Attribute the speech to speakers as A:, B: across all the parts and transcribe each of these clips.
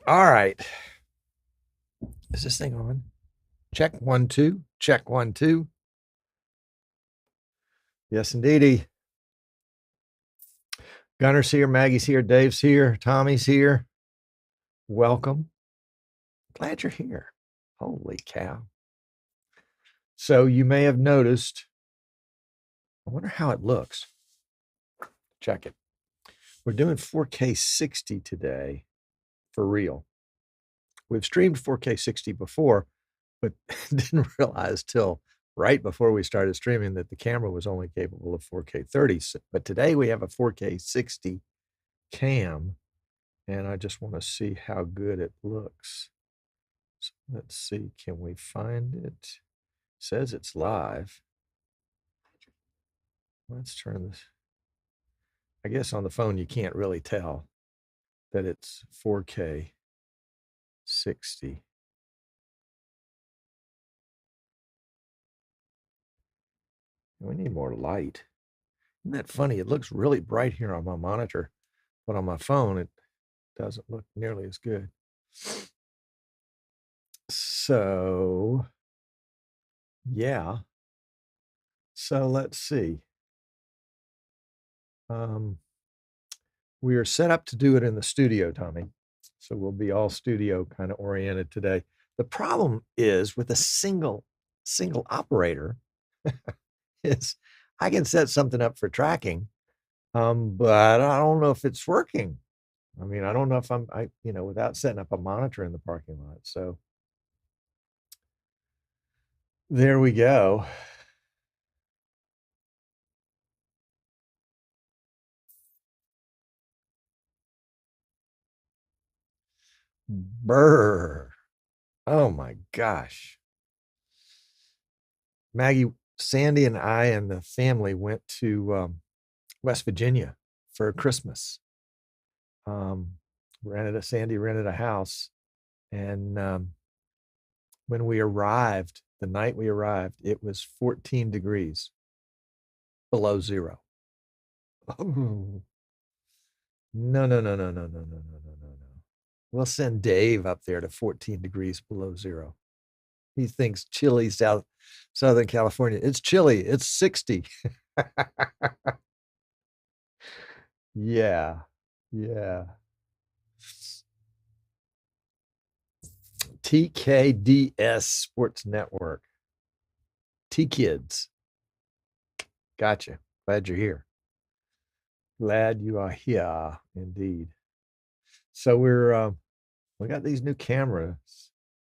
A: All right. Is this thing on? Check 1, 2. Check 1, 2. Yes, indeedy. Gunner's here. Maggie's here. Dave's here. Tommy's here. Welcome. Glad you're here. Holy cow. So you may have noticed, I wonder how it looks. Check it. We're doing 4K 60 today for real. We've streamed 4K 60 before, but didn't realize till right before we started streaming that the camera was only capable of 4K 30. But today we have a 4K 60 cam, and I just want to see how good it looks. So let's see, can we find it? It says it's live. Let's turn this. I guess on the phone you can't really tell that it's 4K 60. We need more light. Isn't that funny? It looks really bright here on my monitor, but on my phone it doesn't look nearly as good. So, yeah. So let's see. We are set up to do it in the studio, Tommy. So we'll be all studio kind of oriented today. The problem is with a single operator is I can set something up for tracking, but I don't know if it's working. I mean, I don't know if without setting up a monitor in the parking lot. So there we go. Brr. Oh my gosh. Maggie, Sandy and I and the family went to West Virginia for Christmas. Sandy rented a house, and when we arrived, the night we arrived, it was 14 degrees below zero. Oh. No. We'll send Dave up there to 14 degrees below zero. He thinks chilly Southern California. It's chilly. It's 60. Yeah. TKDS Sports Network. T-Kids. Gotcha. Glad you're here. Glad you are here, indeed. So we got these new cameras.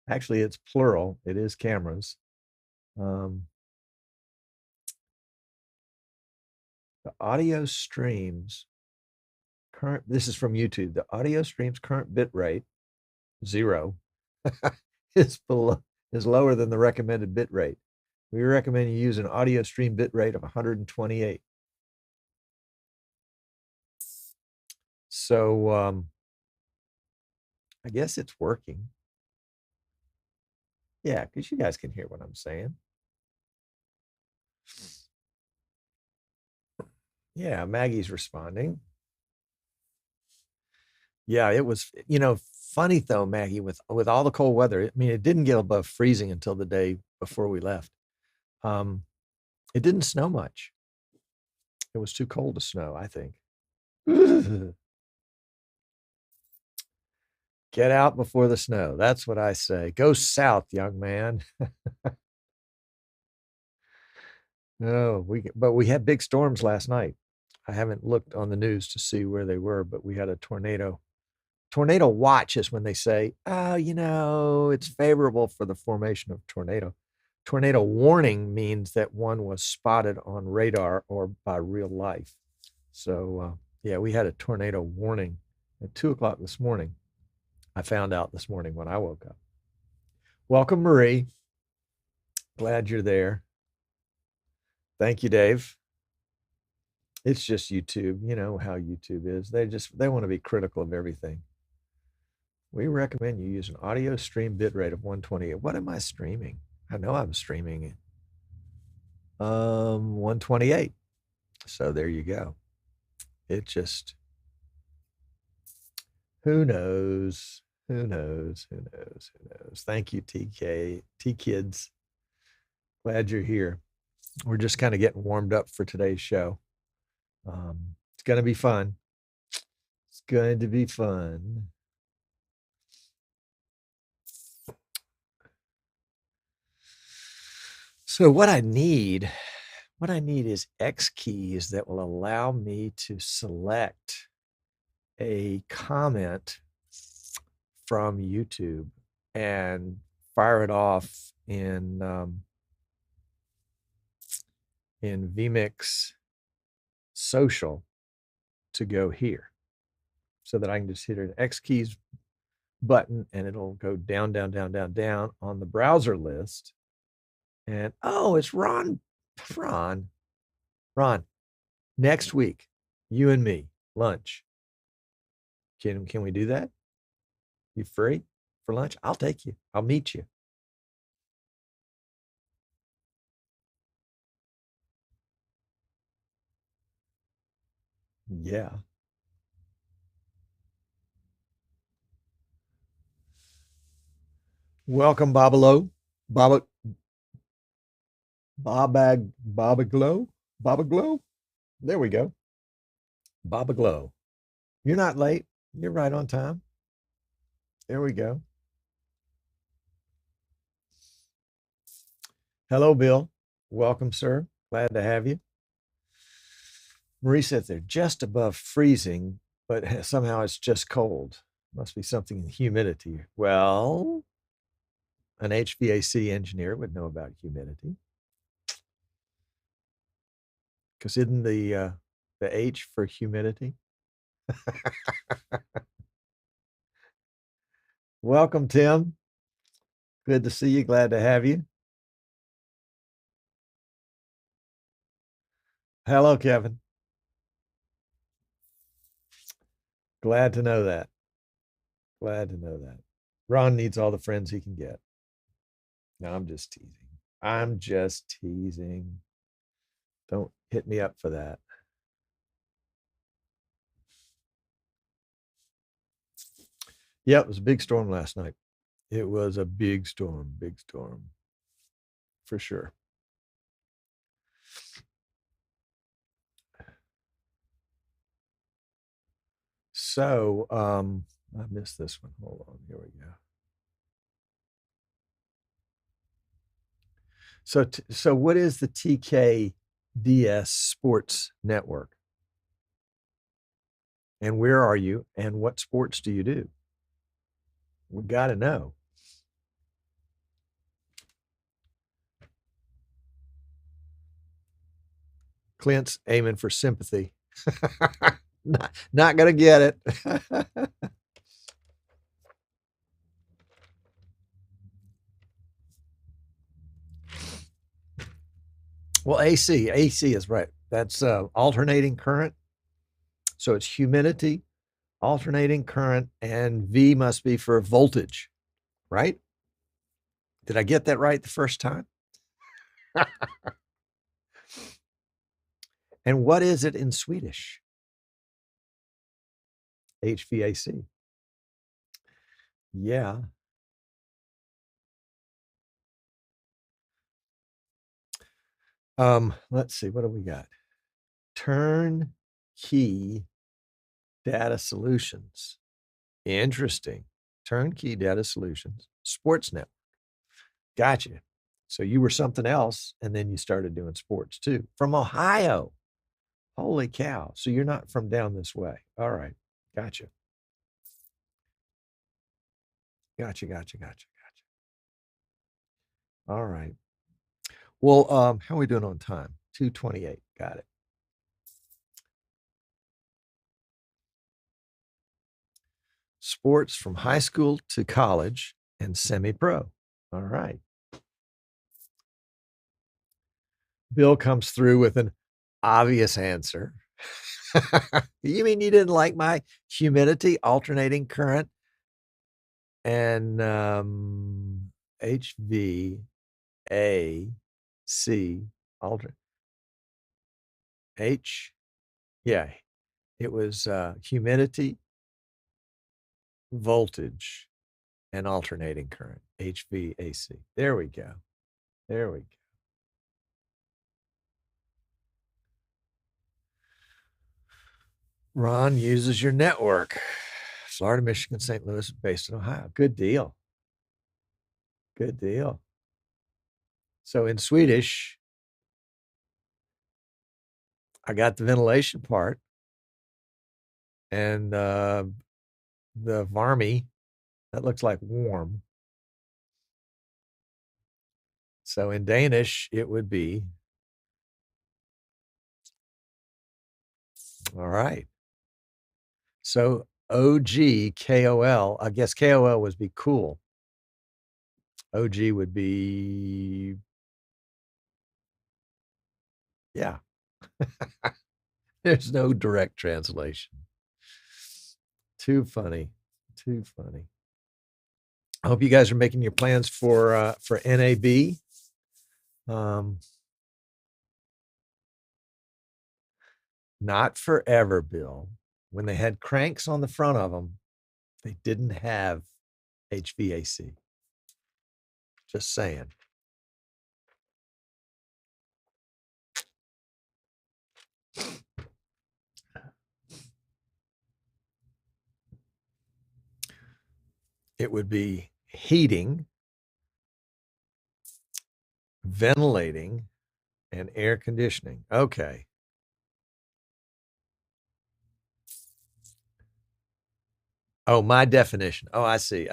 A: Actually, it's plural. It is cameras. The audio streams this is from YouTube. The audio streams current bit rate, 0, is lower than the recommended bit rate. We recommend you use an audio stream bit rate of 128. So I guess it's working. Yeah, because you guys can hear what I'm saying. Yeah, Maggie's responding. Yeah, it was, funny though, Maggie, with all the cold weather. I mean, it didn't get above freezing until the day before we left. It didn't snow much. It was too cold to snow, I think. Get out before the snow. That's what I say. Go south, young man. No, but we had big storms last night. I haven't looked on the news to see where they were, but we had a tornado. Tornado watch is when they say, oh, it's favorable for the formation of tornado. Tornado warning means that one was spotted on radar or by real life. So, yeah, we had a tornado warning at 2:00 this morning. I found out this morning when I woke up. Welcome, Marie. Glad you're there. Thank you, Dave. It's just YouTube. You know how YouTube is. They want to be critical of everything. We recommend you use an audio stream bitrate of 128. What am I streaming? I know I'm streaming 128. So there you go. It just, who knows? Who knows? Who knows? Who knows? Thank you, T Kids. Glad you're here. We're just kind of getting warmed up for today's show. It's going to be fun. It's going to be fun. So what I need is X keys that will allow me to select a comment from YouTube and fire it off in vMix social to go here, so that I can just hit an X keys button and it'll go down, down, down, down, down on the browser list. And oh, it's Ron. Next week, you and me, lunch. Can we do that? You free for lunch? I'll take you. I'll meet you. Yeah. Welcome, Babalo. Baba Glow. Baba Glow. There we go. Baba Glow. You're not late. You're right on time. There we go. Hello, Bill. Welcome, sir. Glad to have you. Marie said they're just above freezing, but somehow it's just cold. Must be something in humidity. Well, an HVAC engineer would know about humidity. Because isn't the H for humidity? Welcome, Tim. Good to see you. Glad to have you. Hello, Kevin. Glad to know that. Glad to know that. Ron needs all the friends he can get. No, I'm just teasing. I'm just teasing. Don't hit me up for that. Yeah, it was a big storm last night. It was a big storm for sure. So, I missed this one. Hold on. Here we go. So what is the TKDS Sports Network? And where are you? And what sports do you do? We got to know. Clint's aiming for sympathy. not going to get it. Well, AC is right. That's alternating current. So it's humidity, alternating current, and V must be for voltage, right? Did I get that right the first time? And what is it in Swedish? HVAC. Yeah. Let's see, what do we got? Turnkey data solutions. Interesting. Turnkey data solutions. Sports network. Gotcha. So you were something else, and then you started doing sports too. From Ohio. Holy cow. So you're not from down this way. All right. Gotcha. Gotcha. All right. Well, how are we doing on time? 2:28. Got it. Sports from high school to college and semi-pro. All right. Bill comes through with an obvious answer. You mean you didn't like my humidity, alternating current, and HVAC alter H? Yeah, it was humidity, voltage, and alternating current, HVAC. There we go. There we go. Ron uses your network. Florida, Michigan, St. Louis, based in Ohio. Good deal. Good deal. So in Swedish, I got the ventilation part, and the varmy, that looks like warm. So in Danish, it would be, all right. So OG, I guess KOL would be cool. OG would be, yeah. There's no direct translation. Too funny. Too funny. I hope you guys are making your plans for NAB. Not forever, Bill. When they had cranks on the front of them, they didn't have HVAC. Just saying. It would be heating, ventilating, and air conditioning. Okay. Oh, my definition. Oh, I see.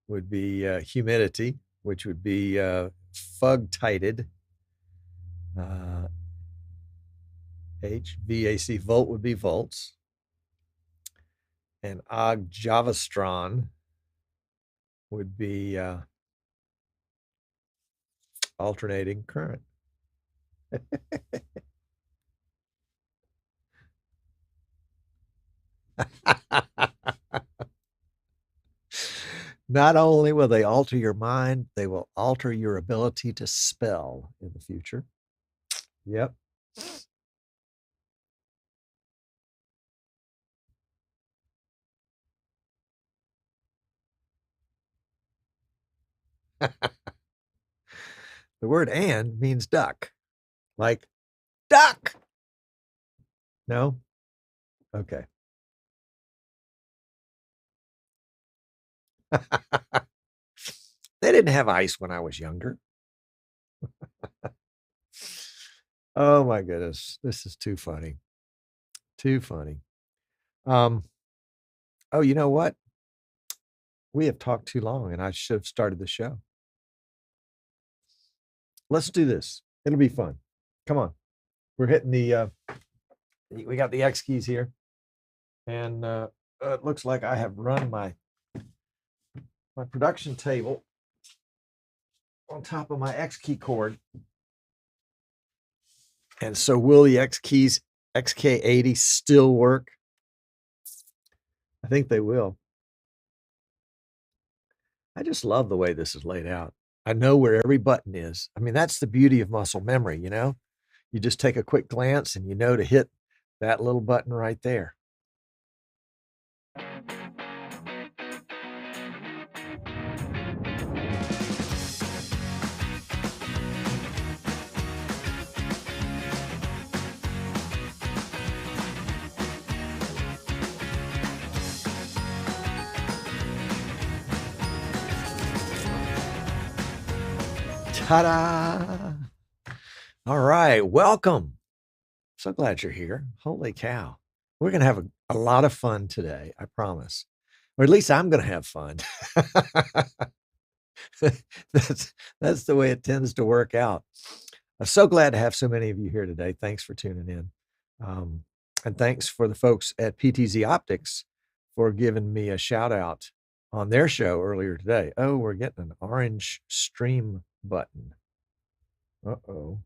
A: Would be humidity, which would be fug-tighted. HVAC, volt would be volts. And Javastron would be alternating current. Not only will they alter your mind, they will alter your ability to spell in the future. Yep. The word "and" means duck, like duck. No? Okay. They didn't have ice when I was younger. Oh my goodness. This is too funny. Too funny. Oh, you know what? We have talked too long and I should have started the show. Let's do this. It'll be fun. Come on. We're hitting we got the X keys here. And it looks like I have run my production table on top of my X key cord. And so will the X keys, XK80 still work? I think they will. I just love the way this is laid out. I know where every button is. I mean, that's the beauty of muscle memory, you know? You just take a quick glance and you know to hit that little button right there. Ta-da! All right, welcome. So glad you're here. Holy cow. We're going to have a lot of fun today, I promise. Or at least I'm going to have fun. That's the way it tends to work out. I'm so glad to have so many of you here today. Thanks for tuning in. And thanks for the folks at PTZ Optics for giving me a shout out on their show earlier today. Oh, we're getting an orange stream button. Uh-oh.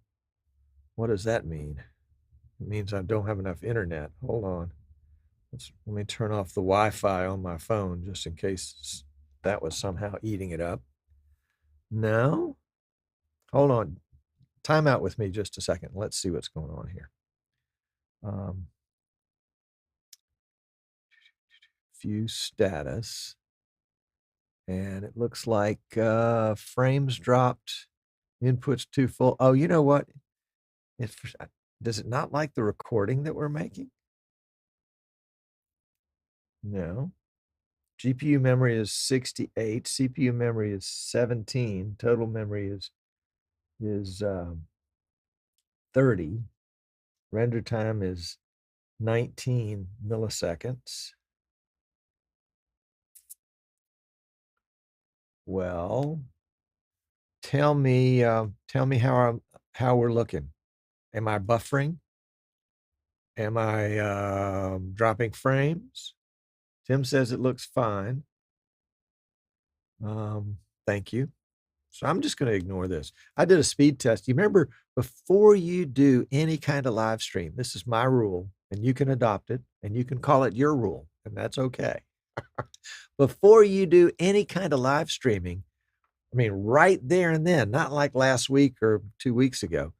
A: What does that mean? It means I don't have enough internet. Hold on. Let me turn off the Wi-Fi on my phone just in case that was somehow eating it up. No? Hold on. Time out with me just a second. Let's see what's going on here. View status. And it looks like frames dropped, inputs too full. Oh, you know what? Does it not like the recording that we're making? No. GPU memory is 68, CPU memory is 17, total memory is 30, render time is 19 milliseconds. Well, tell me how we're looking. Am I buffering? Am I dropping frames? Tim says it looks fine. Thank you. So I'm just going to ignore this. I did a speed test. You remember, before you do any kind of live stream, this is my rule, and you can adopt it, and you can call it your rule, and that's okay. Before you do any kind of live streaming, I mean, right there and then, not like last week or 2 weeks ago,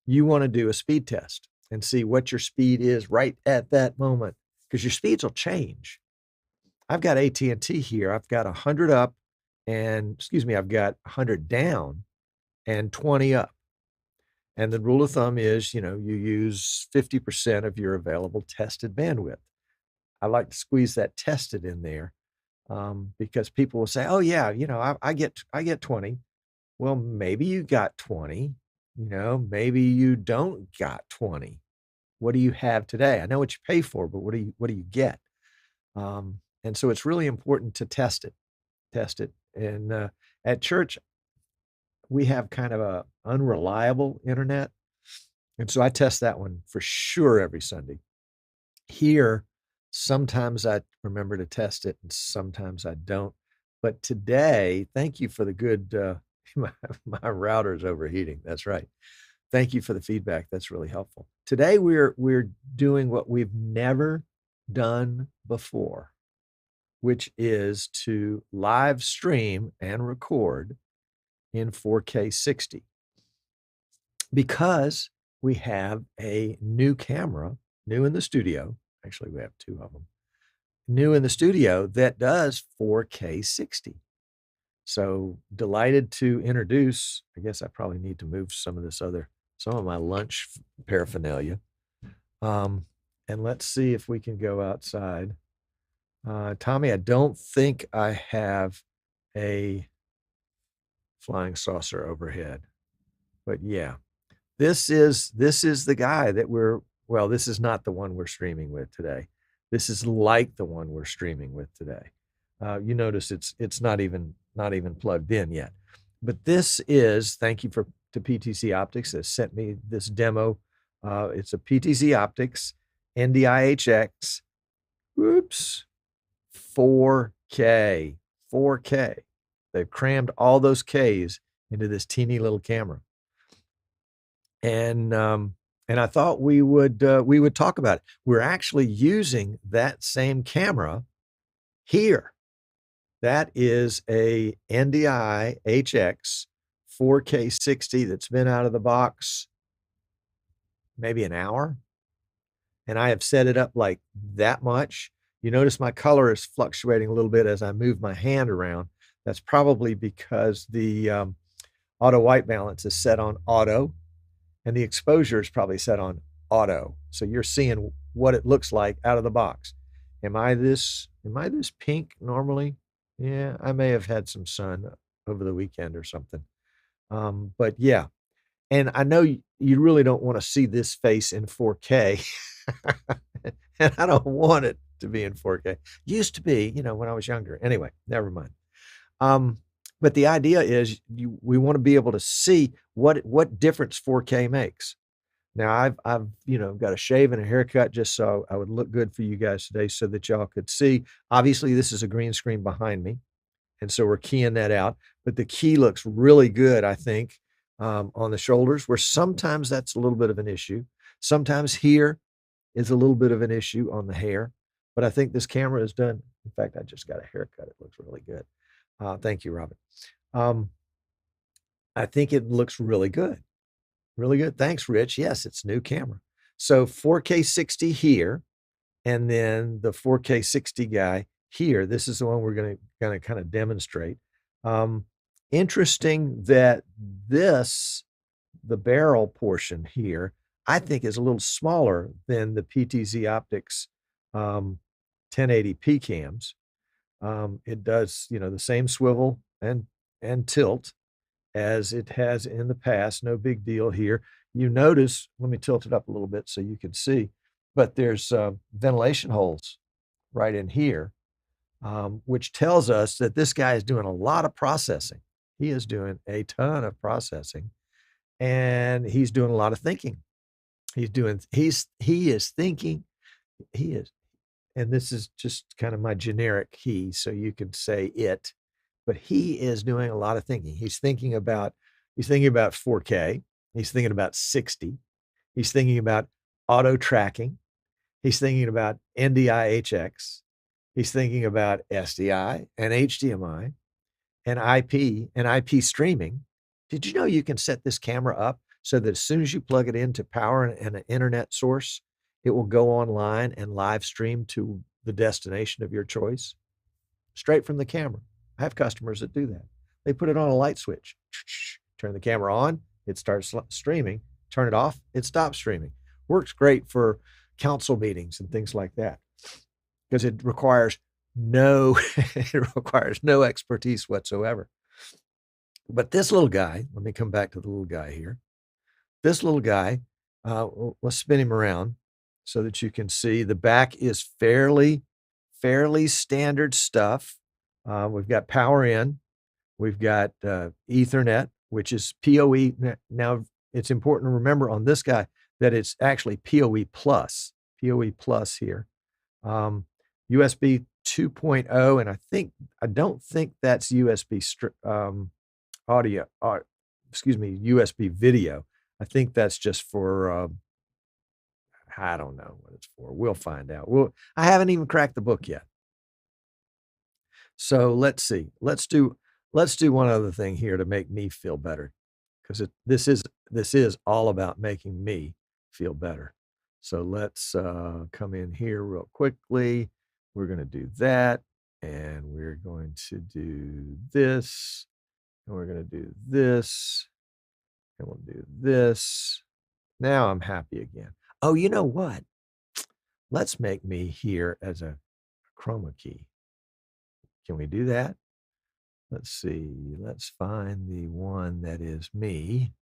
A: you want to do a speed test and see what your speed is right at that moment, because your speeds will change. I've got AT&T here. I've got 100 up and, excuse me, I've got 100 down and 20 up. And the rule of thumb is, you use 50% of your available tested bandwidth. I like to squeeze that tested in there because people will say, oh yeah, I get 20. Well, maybe you got 20, maybe you don't got 20. What do you have today? I know what you pay for, but what do you get? And so it's really important to test it. And at church, we have kind of a unreliable internet. And so I test that one for sure every Sunday. Here, sometimes I remember to test it and sometimes I don't. But today, thank you for the good, my router's overheating. That's right. Thank you for the feedback. That's really helpful. Today, we're doing what we've never done before, which is to live stream and record in 4K 60. Because we have a new camera, new in the studio. Actually, we have two of them. New in the studio that does 4K 60. So delighted to introduce, I guess I probably need to move some of my lunch paraphernalia. And let's see if we can go outside. Tommy, I don't think I have a flying saucer overhead, but yeah, this is the guy that this is not the one we're streaming with today. This is like the one we're streaming with today. You notice it's not even plugged in yet, but this is, thank you to PTZ Optics that sent me this demo. It's a PTZ Optics NDI-HX, 4K. They've crammed all those Ks into this teeny little camera. And I thought we would talk about it. We're actually using that same camera here. That is a NDI-HX 4K 60 that's been out of the box maybe an hour. And I have set it up like that much. You notice my color is fluctuating a little bit as I move my hand around. That's probably because the auto white balance is set on auto and the exposure is probably set on auto. So you're seeing what it looks like out of the box. Am I this pink normally? Yeah, I may have had some sun over the weekend or something. But yeah, and I know you really don't want to see this face in 4K. And I don't want it to be in 4K. Used to be, when I was younger. Anyway, never mind. But the idea is we want to be able to see what difference 4K makes. Now I've got a shave and a haircut just so I would look good for you guys today so that y'all could see. Obviously, this is a green screen behind me, and so we're keying that out. But the key looks really good, I think, on the shoulders, where sometimes that's a little bit of an issue. Sometimes here is a little bit of an issue on the hair, but I think this camera is done. In fact, I just got a haircut. It looks really good. Thank you, Robin. I think it looks really good. Really good. Thanks, Rich. Yes, it's new camera. So 4K 60 here, and then the 4K 60 guy here. This is the one we're going to kind of demonstrate. Interesting that the barrel portion here, I think is a little smaller than the PTZ Optics 1080p cams. It does, the same swivel and tilt as it has in the past. No big deal here. You notice, let me tilt it up a little bit so you can see, but there's ventilation holes right in here, which tells us that this guy is doing a lot of processing. He is doing a ton of processing, and he's doing a lot of thinking. He is thinking, and this is just kind of my generic he, so you can say it, but he is doing a lot of thinking. He's thinking about 4K. He's thinking about 60. He's thinking about auto tracking. He's thinking about NDI-HX. He's thinking about SDI and HDMI and IP streaming. Did you know you can set this camera up so that as soon as you plug it into power and an internet source, it will go online and live stream to the destination of your choice straight from the camera? I have customers that do that. They put it on a light switch, turn the camera on, it starts streaming, turn it off, it stops streaming. Works great for council meetings and things like that because it requires no expertise whatsoever. But this little guy, let me come back to the little guy here. This little guy, let's spin him around so that you can see the back is fairly standard stuff. We've got power in, we've got Ethernet, which is PoE. Now, it's important to remember on this guy that it's actually PoE plus here. USB 2.0, and I don't think that's USB audio, USB video. I think that's just for, I don't know what it's for. We'll find out. I haven't even cracked the book yet. So let's see. Let's do one other thing here to make me feel better, because this is all about making me feel better. So let's come in here real quickly. We're going to do that, and we're going to do this, and we're going to do this, and we'll do this. Now I'm happy again. Oh, you know what? Let's make me here as a chroma key. Can we do that? Let's see. Let's find the one that is me.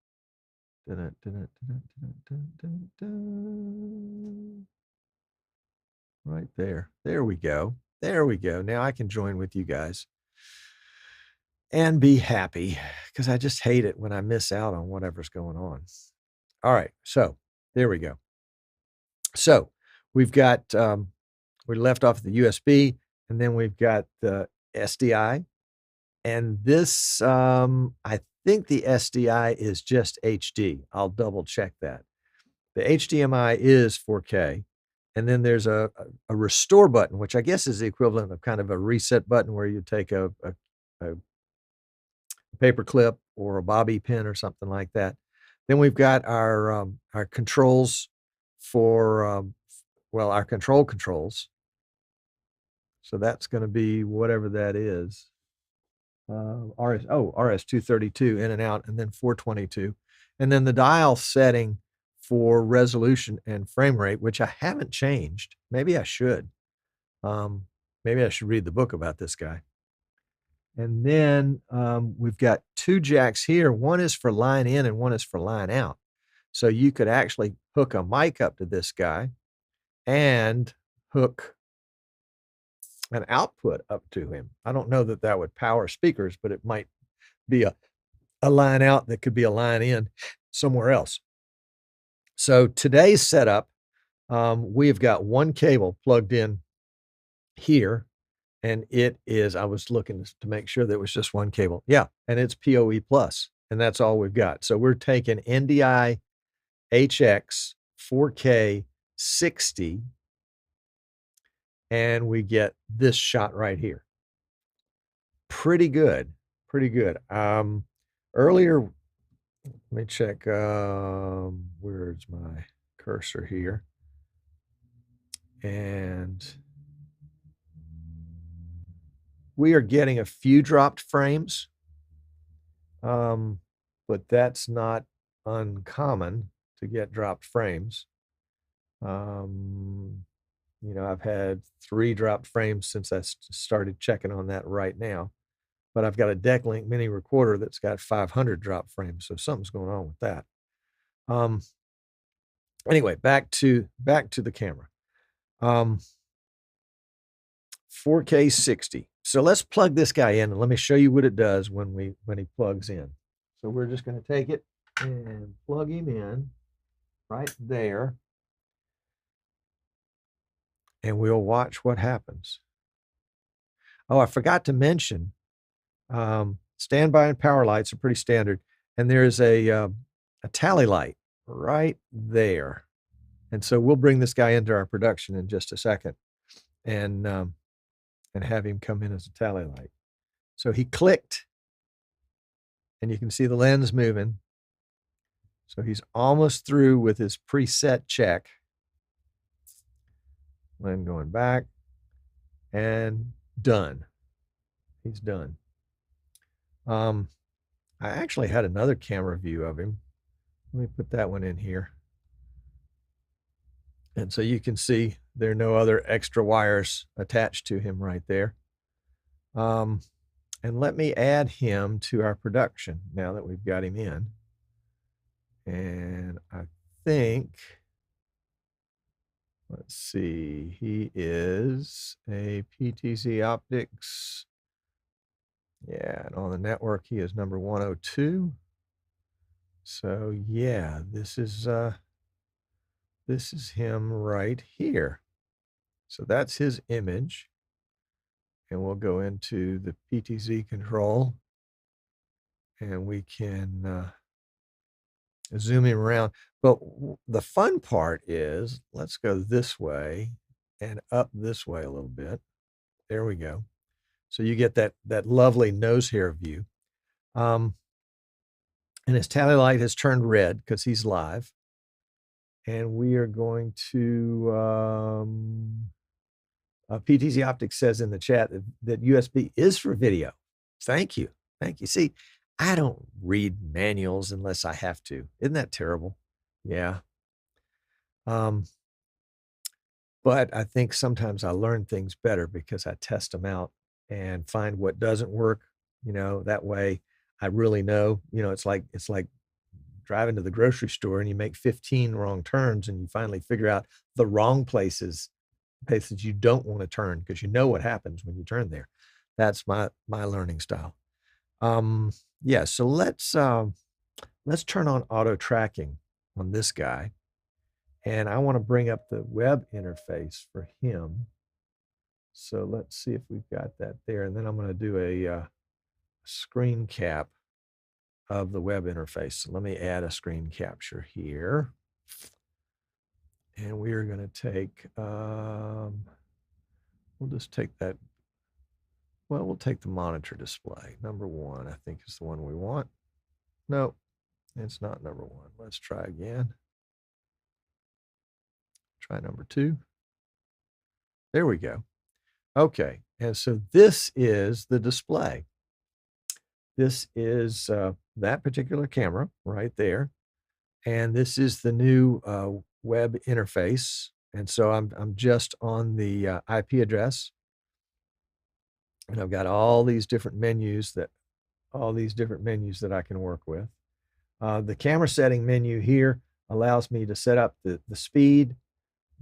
A: Right there. There we go. There we go. Now I can join with you guys and be happy, because I just hate it when I miss out on whatever's going on. All right. So there we go. So we've got, we left off the USB, and then we've got the SDI. And this, I think the SDI is just HD. I'll double check that. The HDMI is 4K. And then there's a restore button, which I guess is the equivalent of kind of a reset button where you take a paper clip or a bobby pin or something like that. Then we've got our controls for, our control controls. So that's going to be whatever that is. RS232 in and out, and then 422. And then the dial setting for resolution and frame rate, which I haven't changed. Maybe I should. Maybe I should read the book about this guy. And then we've got two jacks here. One is for line in and one is for line out. So you could actually hook a mic up to this guy and hook an output up to him. I don't know that that would power speakers, but it might be a line out that could be a line in somewhere else. So today's setup, we've got one cable plugged in here, and it is, I was looking to make sure that it was just one cable. Yeah, and it's PoE plus. and that's all we've got. So we're taking NDI HX 4K 60, and we get this shot right here. Pretty good, pretty good. Earlier, let me check, where's my cursor here? And we are getting a few dropped frames, but that's not uncommon to get dropped frames. You know, I've had 3 dropped frames since I started checking on that right now, but I've got a Decklink mini recorder that's got 500 drop frames, so something's going on with that. Anyway, back to the camera. 4K 60. So let's plug this guy in and let me show you what it does when he plugs in. So we're just going to take it and plug him in right there, and we'll watch what happens. Oh, I forgot to mention, standby and power lights are pretty standard, and there's a tally light right there. And so we'll bring this guy into our production in just a second and have him come in as a tally light. So he clicked, and you can see the lens moving. So he's almost through with his preset check. Lens going back, and done. He's done. I actually had another camera view of him. Let me put that one in here. And so you can see there are no other extra wires attached to him right there. And let me add him to our production now that we've got him in. And I think, let's see, he is a PTZ Optics. Yeah, and on the network, he is number 102. So yeah, this is him right here. So that's his image. And we'll go into the PTZ control, and we can zoom him around. But the fun part is, let's go this way and up this way a little bit. There we go. So you get that lovely nose hair view. And his tally light has turned red because he's live. And we are going to, PTZ Optics says in the chat that USB is for video. Thank you. Thank you. See, I don't read manuals unless I have to. Isn't that terrible? Yeah. But I think sometimes I learn things better because I test them out and find what doesn't work. You know, that way I really know. You know, it's like driving to the grocery store and you make 15 wrong turns and you finally figure out the wrong places you don't want to turn because you know what happens when you turn there. That's my learning style. Yeah, so let's turn on auto tracking on this guy. And I want to bring up the web interface for him. So let's see if we've got that there. And then I'm going to do a screen cap of the web interface. So let me add a screen capture here. And we are going to take, we'll just take that. Well, we'll take the monitor display. Number 1, I think, is the one we want. No, it's not number 1. Let's try again. Try number 2. There we go. Okay, and so this is the display. This is that particular camera right there. And this is the new web interface. And so I'm just on the IP address. And I've got all these different menus that I can work with. The camera setting menu here allows me to set up the speed,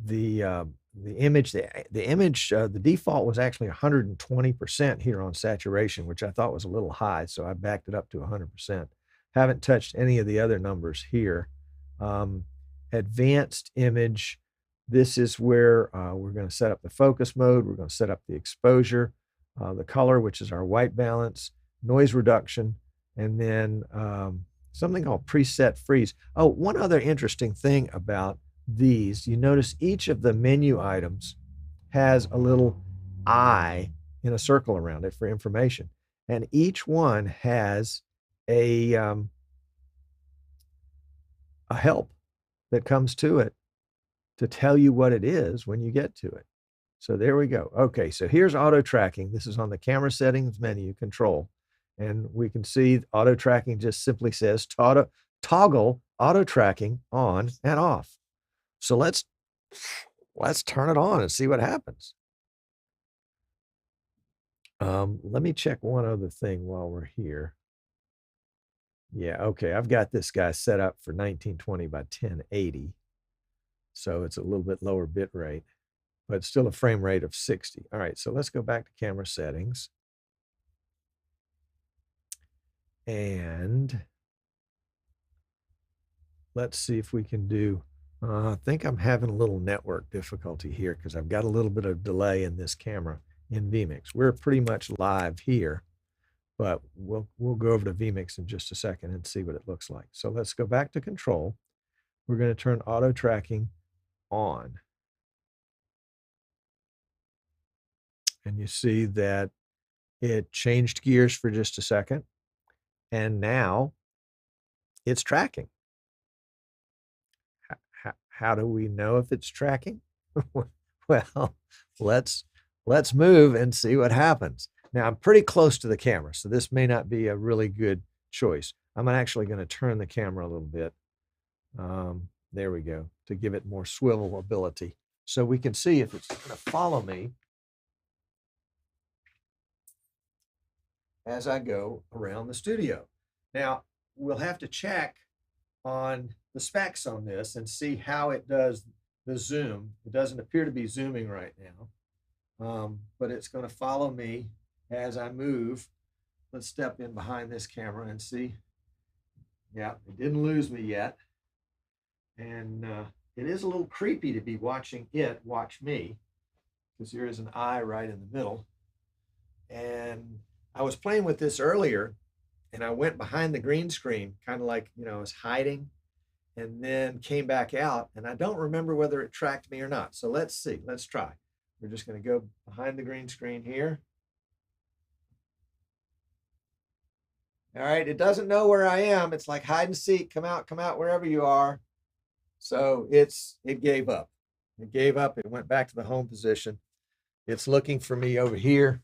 A: the image. The default was actually 120% here on saturation, which I thought was a little high, so I backed it up to 100%. Haven't touched any of the other numbers here. Advanced image. This is where we're going to set up the focus mode. We're going to set up the exposure, the color, which is our white balance, noise reduction, and then something called preset freeze. Oh, one other interesting thing about these, you notice each of the menu items has a little eye in a circle around it for information. And each one has a help that comes to it to tell you what it is when you get to it. So there we go. Okay, so here's auto tracking. This is on the camera settings menu, control. And we can see auto tracking just simply says toggle auto tracking on and off. So let's turn it on and see what happens. Let me check one other thing while we're here. Yeah, okay, I've got this guy set up for 1920 by 1080. So it's a little bit lower bit rate, but still a frame rate of 60. All right, so let's go back to camera settings. And let's see if we can do, I think I'm having a little network difficulty here because I've got a little bit of delay in this camera in vMix. We're pretty much live here, but we'll go over to vMix in just a second and see what it looks like. So let's go back to control. We're going to turn auto tracking on. And you see that it changed gears for just a second. And now it's tracking. How do we know if it's tracking? Well, let's move and see what happens. Now I'm pretty close to the camera, so this may not be a really good choice. I'm actually going to turn the camera a little bit. There we go, to give it more swivel ability. So we can see if it's going to follow me as I go around the studio. Now, we'll have to check on the specs on this and see how it does the zoom. It doesn't appear to be zooming right now, but it's going to follow me as I move. Let's step in behind this camera and see. Yeah, it didn't lose me yet. And it is a little creepy to be watching it watch me, because there is an eye right in the middle. And I was playing with this earlier, and I went behind the green screen, kind of like, I was hiding, and then came back out, and I don't remember whether it tracked me or not. So let's see. Let's try. We're just going to go behind the green screen here. All right, it doesn't know where I am. It's like hide and seek. Come out wherever you are. So it gave up. It gave up. It went back to the home position. It's looking for me over here.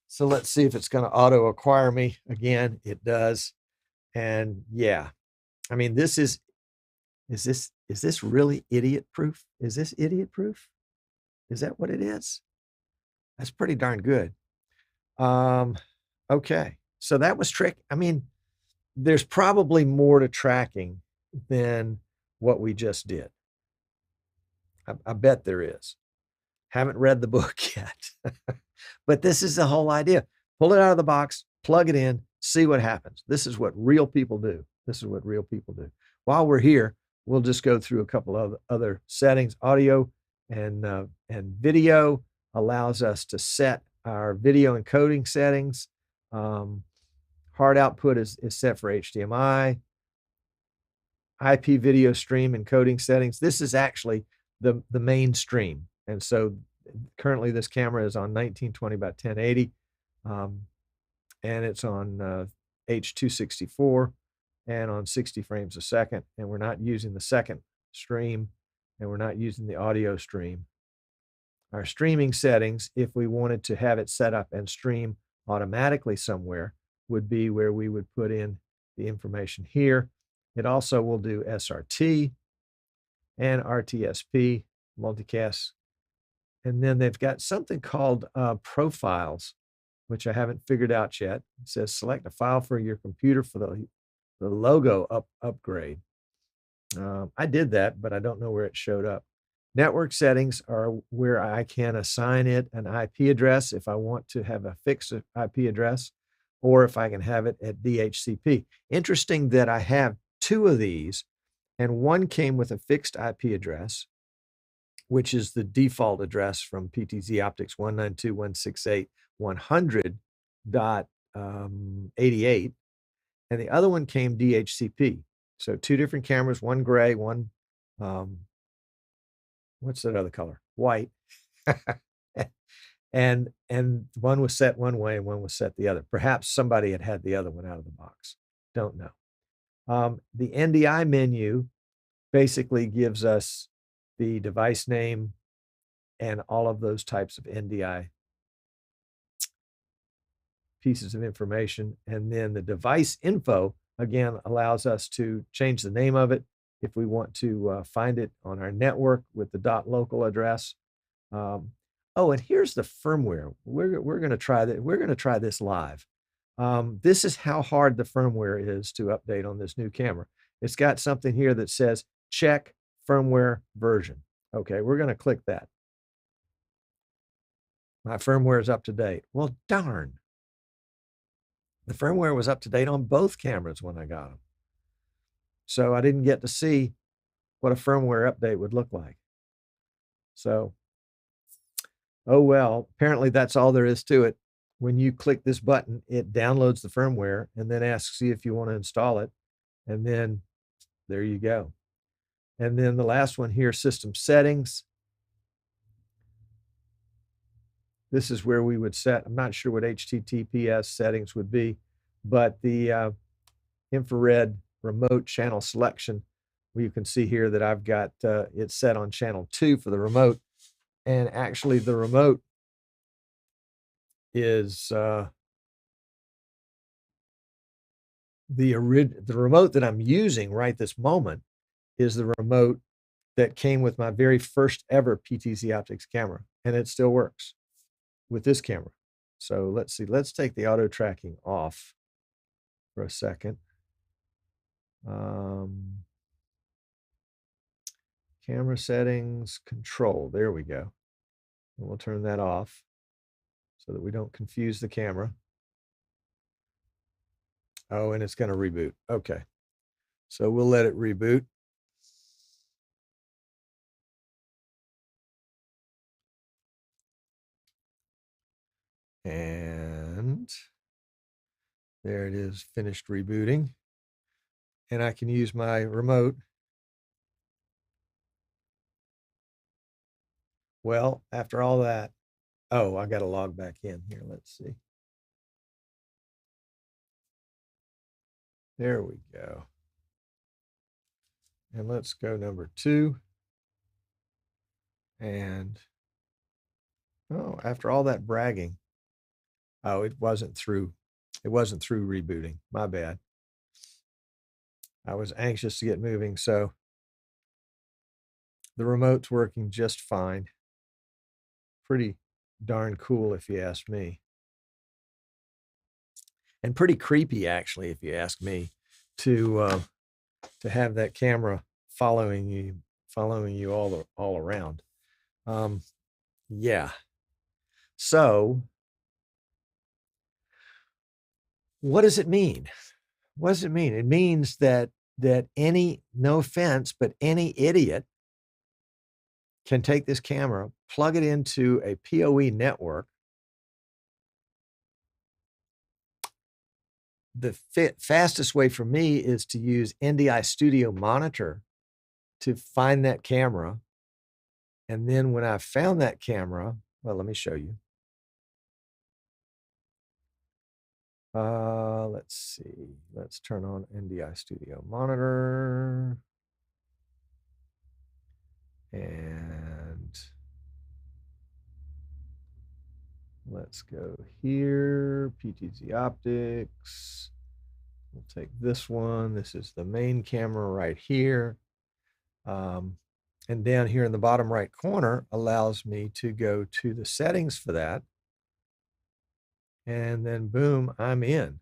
A: So let's see if it's going to auto acquire me again. It does. And yeah, I mean, is this really idiot proof? Is this idiot proof? Is that what it is? That's pretty darn good. Okay. So that was trick. I mean, there's probably more to tracking than what we just did. I bet there is. Haven't read the book yet. But this is the whole idea. Pull it out of the box, plug it in, see what happens. This is what real people do. This is what real people do. While we're here, we'll just go through a couple of other settings. Audio and video allows us to set our video encoding settings. Hard output is set for HDMI. IP video stream encoding settings. This is actually the main stream. And so currently this camera is on 1920 by 1080, and it's on H.264 and on 60 frames a second. And we're not using the second stream, and we're not using the audio stream. Our streaming settings, if we wanted to have it set up and stream automatically somewhere, would be where we would put in the information here. It also will do SRT and RTSP, multicast. And then they've got something called profiles, which I haven't figured out yet. It says select a file for your computer for the logo upgrade. I did that, but I don't know where it showed up. Network settings are where I can assign it an IP address if I want to have a fixed IP address, or if I can have it at DHCP. Interesting that I have two of these, and one came with a fixed IP address, which is the default address from PTZ Optics 192.168.100.88. and the other one came DHCP. So 2 different cameras, one gray, one, what's that other color? White. and one was set one way and one was set the other. Perhaps somebody had the other one out of the box. Don't know. The NDI menu basically gives us the device name and all of those types of NDI pieces of information. And then the device info, again, allows us to change the name of it if we want to find it on our network with the .local address. Oh, and here's the firmware. We're going to try that. We're going to try this live. This is how hard the firmware is to update on this new camera. It's got something here that says check firmware version. Okay, we're going to click that. My firmware is up to date. Well, darn. The firmware was up to date on both cameras when I got them. So I didn't get to see what a firmware update would look like. So, oh well, apparently that's all there is to it. When you click this button, it downloads the firmware and then asks you if you want to install it. And then there you go. And then the last one here, system settings. This is where we would set, I'm not sure what HTTPS settings would be, but the infrared remote channel selection, you can see here that I've got it set on channel 2 for the remote. And actually the remote is the remote that I'm using right this moment is the remote that came with my very first ever PTZ Optics camera, and it still works with this camera. So let's see, let's take the auto tracking off for a second. Camera settings, control, there we go. And we'll turn that off so that we don't confuse the camera. Oh, and it's going to reboot. Okay. So we'll let it reboot. And there it is, finished rebooting. And I can use my remote. Well, after all that, oh, I got to log back in here. Let's see. There we go. And let's go number 2. And, oh, after all that bragging, oh, it wasn't through rebooting. My bad. I was anxious to get moving, so the remote's working just fine. Pretty darn cool if you ask me. And pretty creepy, actually, if you ask me, to have that camera following you all around. Yeah. So what does it mean? What does it mean? It means that any, no offense, but any idiot can take this camera, plug it into a PoE network. The fastest way for me is to use NDI Studio Monitor to find that camera. And then when I've found that camera, well, let me show you. Let's see. Let's turn on NDI Studio Monitor. And let's go here, PTZ Optics. We'll take this one. This is the main camera right here. And down here in the bottom right corner allows me to go to the settings for that. And then boom, I'm in.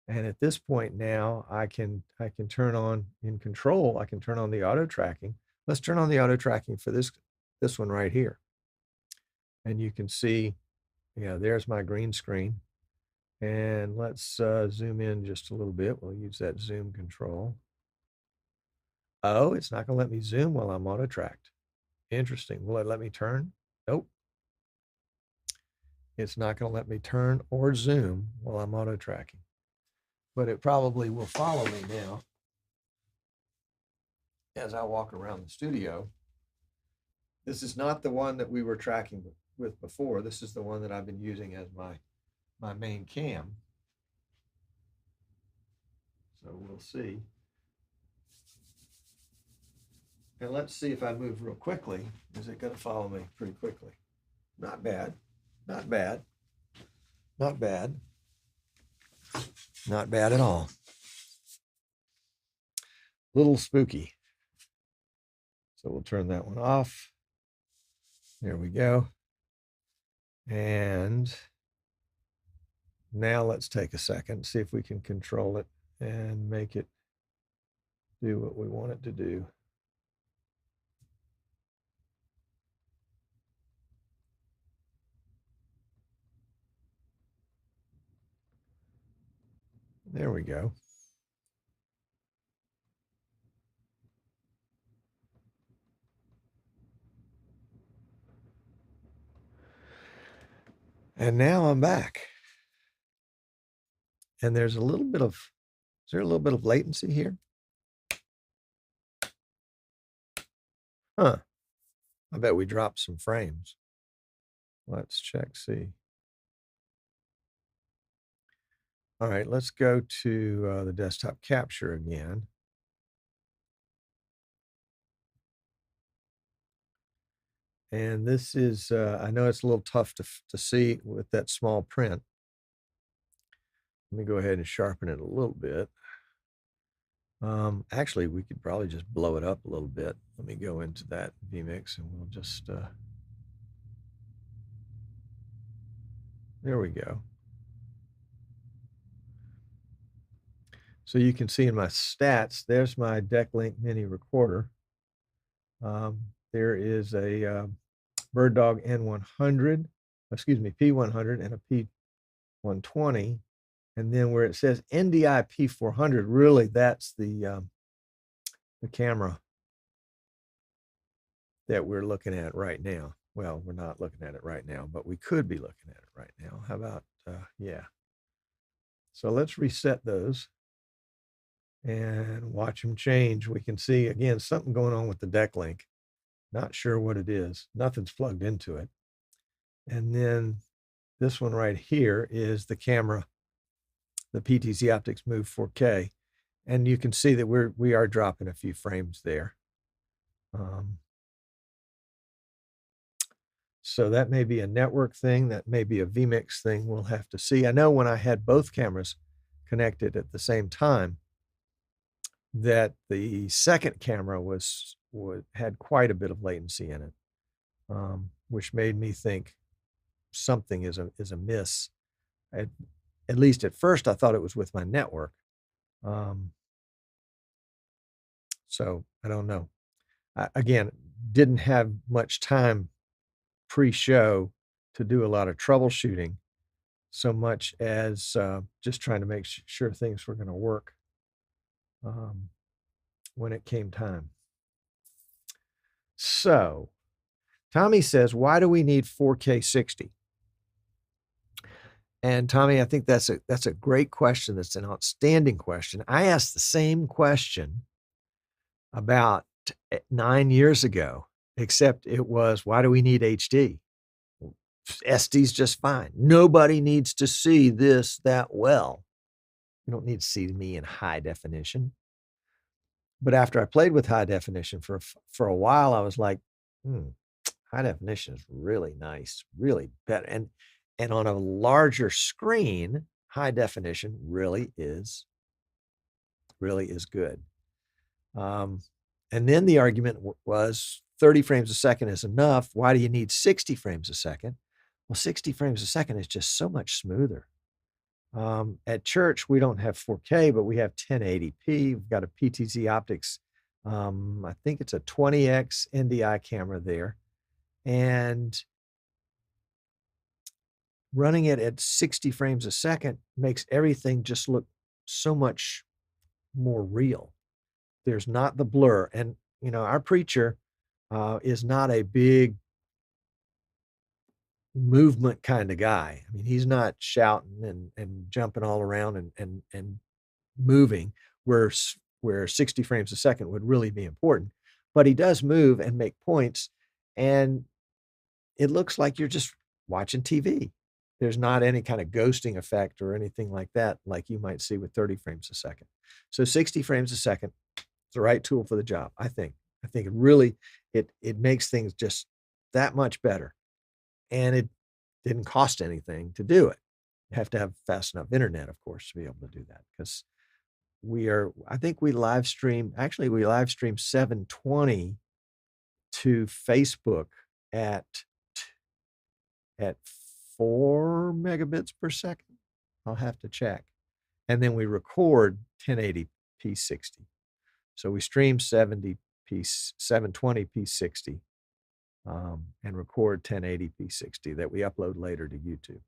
A: And at this point now, I can turn on in control. I can turn on the auto tracking. Let's turn on the auto tracking for this one right here. And you can see, yeah, there's my green screen. And let's zoom in just a little bit. We'll use that zoom control. Oh, it's not going to let me zoom while I'm auto tracked. Interesting. Will it let me turn? Nope. It's not going to let me turn or zoom while I'm auto tracking. but it probably will follow me now as I walk around the studio. This is not the one that we were tracking with before. This is the one that I've been using as my main cam. So we'll see. And let's see if I move real quickly. Is it going to follow me pretty quickly? Not bad. Not bad. Not bad. Not bad at all. Little spooky. So we'll turn that one off. There we go. And now let's take a second, see if we can control it and make it do what we want it to do. There we go. And now I'm back. And there's a little bit of, is there a little bit of latency here? Huh. I bet we dropped some frames. Let's check, see. All right, let's go to the desktop capture again. And this is, I know it's a little tough to see with that small print. Let me go ahead and sharpen it a little bit. Actually, we could probably just blow it up a little bit. Let me go into that vMix and we'll just, there we go. So you can see in my stats, there's my DeckLink mini recorder. There is a BirdDog N100, excuse me, P100 and a P120. And then where it says NDI P400, really that's the camera that we're looking at right now. Well, we're not looking at it right now, but we could be looking at it right now. How about, yeah. So let's reset those and watch them change. We can see, again, something going on with the DeckLink. Not sure what it is. Nothing's plugged into it. And then this one right here is the camera, the PTZ Optics Move 4K. And you can see that we are dropping a few frames there. So that may be a network thing. That may be a vMix thing. We'll have to see. I know when I had both cameras connected at the same time, that the second camera had quite a bit of latency in it, which made me think something is amiss. At least at first, I thought it was with my network. So I don't know. Again, didn't have much time pre-show to do a lot of troubleshooting, so much as just trying to make sure things were going to work when it came time. So Tommy says, why do we need 4K 60? And Tommy, I think that's a great question. That's an outstanding question. I asked the same question about 9 years ago, except it was, why do we need HD? SD's just fine. Nobody needs to see this that well. You don't need to see me in high definition. But after I played with high definition for a while, I was like, high definition is really nice, really better. And on a larger screen, high definition really is good. And then the argument was 30 frames a second is enough. Why do you need 60 frames a second? Well, 60 frames a second is just so much smoother. At church, we don't have 4K, but we have 1080p. We've got a PTZ Optics. I think it's a 20x NDI camera there. And running it at 60 frames a second makes everything just look so much more real. There's not the blur. And, you know, our preacher is not a big movement kind of guy. I mean, he's not shouting and jumping all around and moving, where 60 frames a second would really be important. But he does move and make points, and it looks like you're just watching TV. There's not any kind of ghosting effect or anything like that, like you might see with 30 frames a second. So 60 frames a second is the right tool for the job, I think. I think it really, it makes things just that much better. And it didn't cost anything to do it. You have to have fast enough internet, of course, to be able to do that, because I think we live stream 720 to Facebook at 4 megabits per second. I'll have to check. And then we record 1080p 60. So we stream 720p 60 and record 1080p 60 that we upload later to YouTube.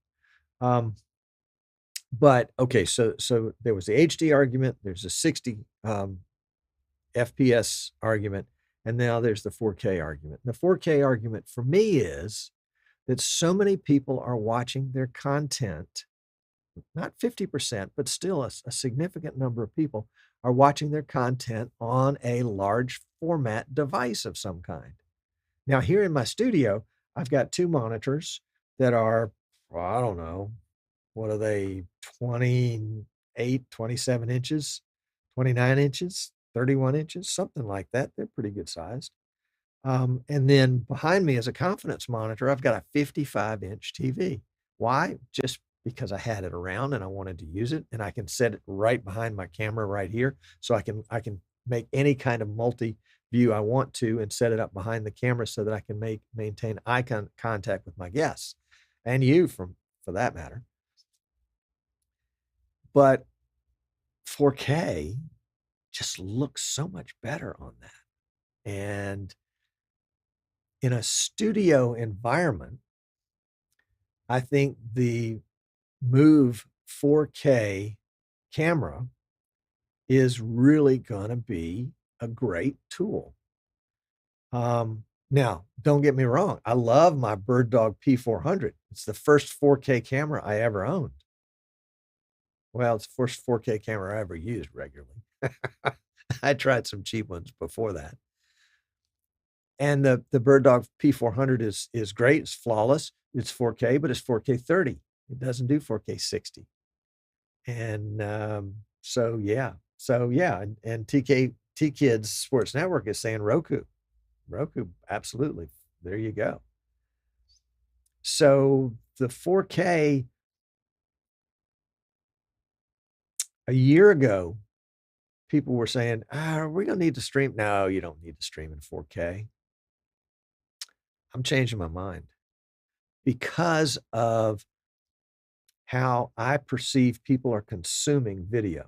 A: But okay, so there was the HD argument, there's a 60 FPS argument, and now there's the 4K argument. The 4K argument for me is that so many people are watching their content, not 50%, but still a significant number of people are watching their content on a large format device of some kind. Now, here in my studio, I've got two monitors that are, well, I don't know, what are they, 28, 27 inches, 29 inches, 31 inches, something like that. They're pretty good sized. And then behind me is a confidence monitor. I've got a 55-inch TV. Why? Just because I had it around and I wanted to use it, and I can set it right behind my camera right here. So I can make any kind of multi-view I want to and set it up behind the camera so that I can maintain eye contact with my guests and you for that matter. But 4K just looks so much better on that. And in a studio environment, I think the Move 4K camera is really going to be a great tool. Now, don't get me wrong. I love my BirdDog P400. It's the first 4K camera I ever owned. Well, it's the first 4K camera I ever used regularly. I tried some cheap ones before that. And the BirdDog P400 is great. It's flawless. It's 4K, but it's 4K 30. It doesn't do 4K 60. And so yeah. And T-Kids Sports Network is saying Roku. Roku, absolutely. There you go. So the 4K, a year ago, people were saying, are we going to need to stream? No, you don't need to stream in 4K. I'm changing my mind because of how I perceive people are consuming video.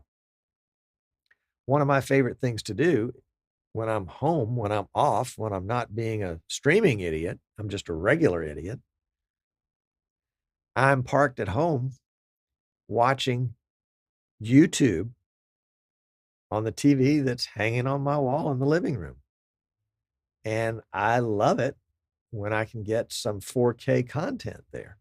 A: One of my favorite things to do when I'm home, when I'm off, when I'm not being a streaming idiot, I'm just a regular idiot. I'm parked at home watching YouTube on the TV that's hanging on my wall in the living room. And I love it when I can get some 4K content there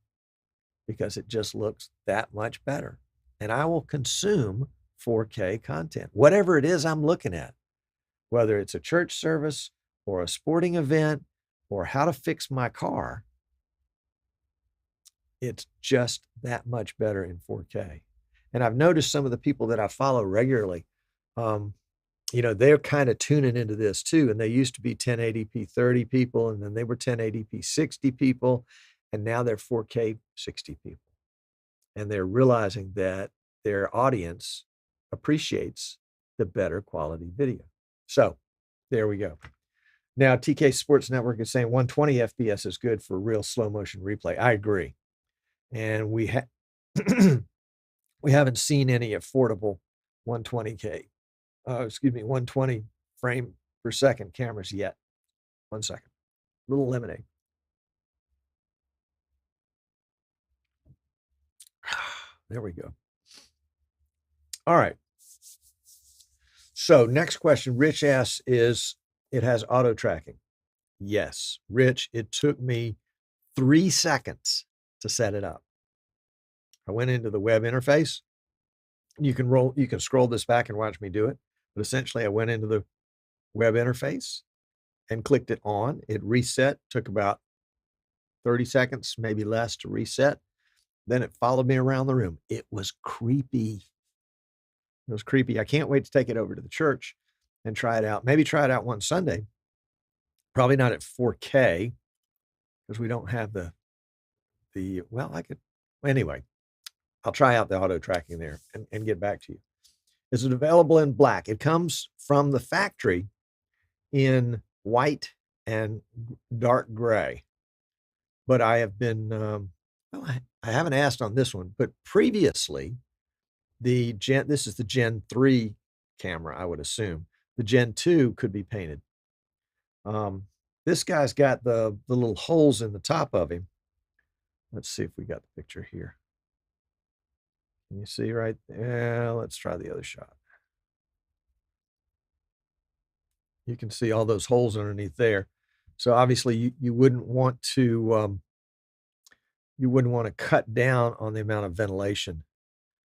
A: because it just looks that much better. And I will consume 4K content, whatever it is I'm looking at, whether it's a church service or a sporting event or how to fix my car. It's just that much better in 4K. And I've noticed some of the people that I follow regularly, they're kind of tuning into this too. And they used to be 1080p 30 people, and then they were 1080p 60 people, and now they're 4K 60 people. And they're realizing that their audience appreciates the better quality video. So there we go. Now, TK Sports Network is saying 120 FPS is good for real slow motion replay. I agree. And we haven't seen any affordable 120 frame per second cameras yet. 1 second. Little lemonade. There we go. All right. So next question Rich asks is, it has auto tracking. Yes, Rich, it took me 3 seconds to set it up. I went into the web interface You can scroll this back and watch me do it. But essentially, I went into the web interface and clicked it on. It reset, took about 30 seconds, maybe less, to reset. Then it followed me around the room. It was creepy. It was creepy. I can't wait to take it over to the church and try it out. Maybe try it out one Sunday. Probably not at 4K because we don't have well, I could, anyway, I'll try out the auto tracking there and get back to you. Is it available in black? It comes from the factory in white and dark gray. But I have been, well, I haven't asked on this one, but previously, this is the Gen 3 camera, I would assume. The Gen 2 could be painted. This guy's got the little holes in the top of him. Let's see if we got the picture here. Can you see right there? Let's try the other shot. You can see all those holes underneath there. So obviously you wouldn't want to cut down on the amount of ventilation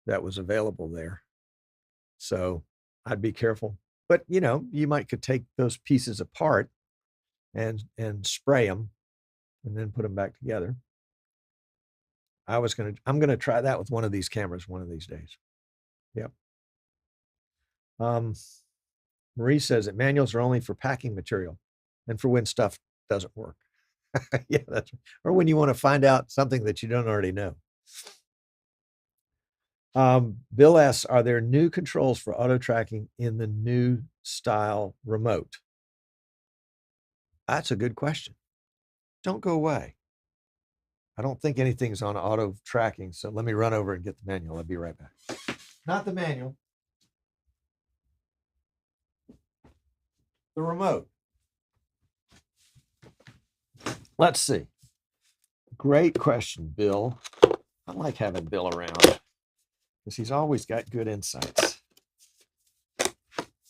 A: that was available there. So I'd be careful. But you could take those pieces apart and spray them and then put them back together. I'm gonna try that with one of these cameras one of these days. Yep. Marie says that manuals are only for packing material and for when stuff doesn't work. Yeah, or when you want to find out something that you don't already know. Bill asks, are there new controls for auto tracking in the new style remote? That's a good question. Don't go away. I don't think anything's on auto tracking, so let me run over and get the manual. I'll be right back. Not the manual. The remote. Let's see. Great question, Bill. I like having Bill around because he's always got good insights.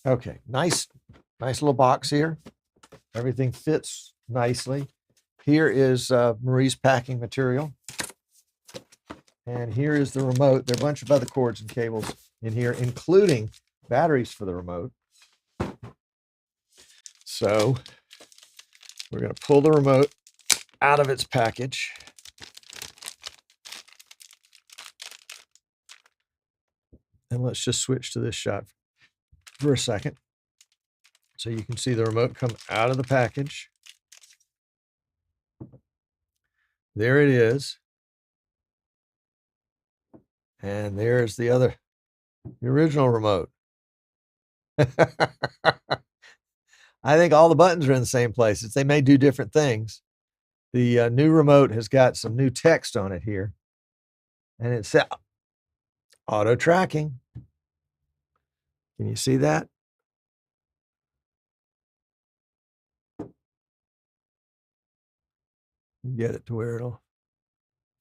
A: Okay, nice little box here. Everything fits nicely. Here is Marie's packing material. And here is the remote. There are a bunch of other cords and cables in here, including batteries for the remote. So we're going to pull the remote out of its package. And let's just switch to this shot for a second. So you can see the remote come out of the package. There it is. And there's the original remote. I think all the buttons are in the same places. They may do different things. The new remote has got some new text on it here. And it says auto tracking. Can you see that? Get it to where it'll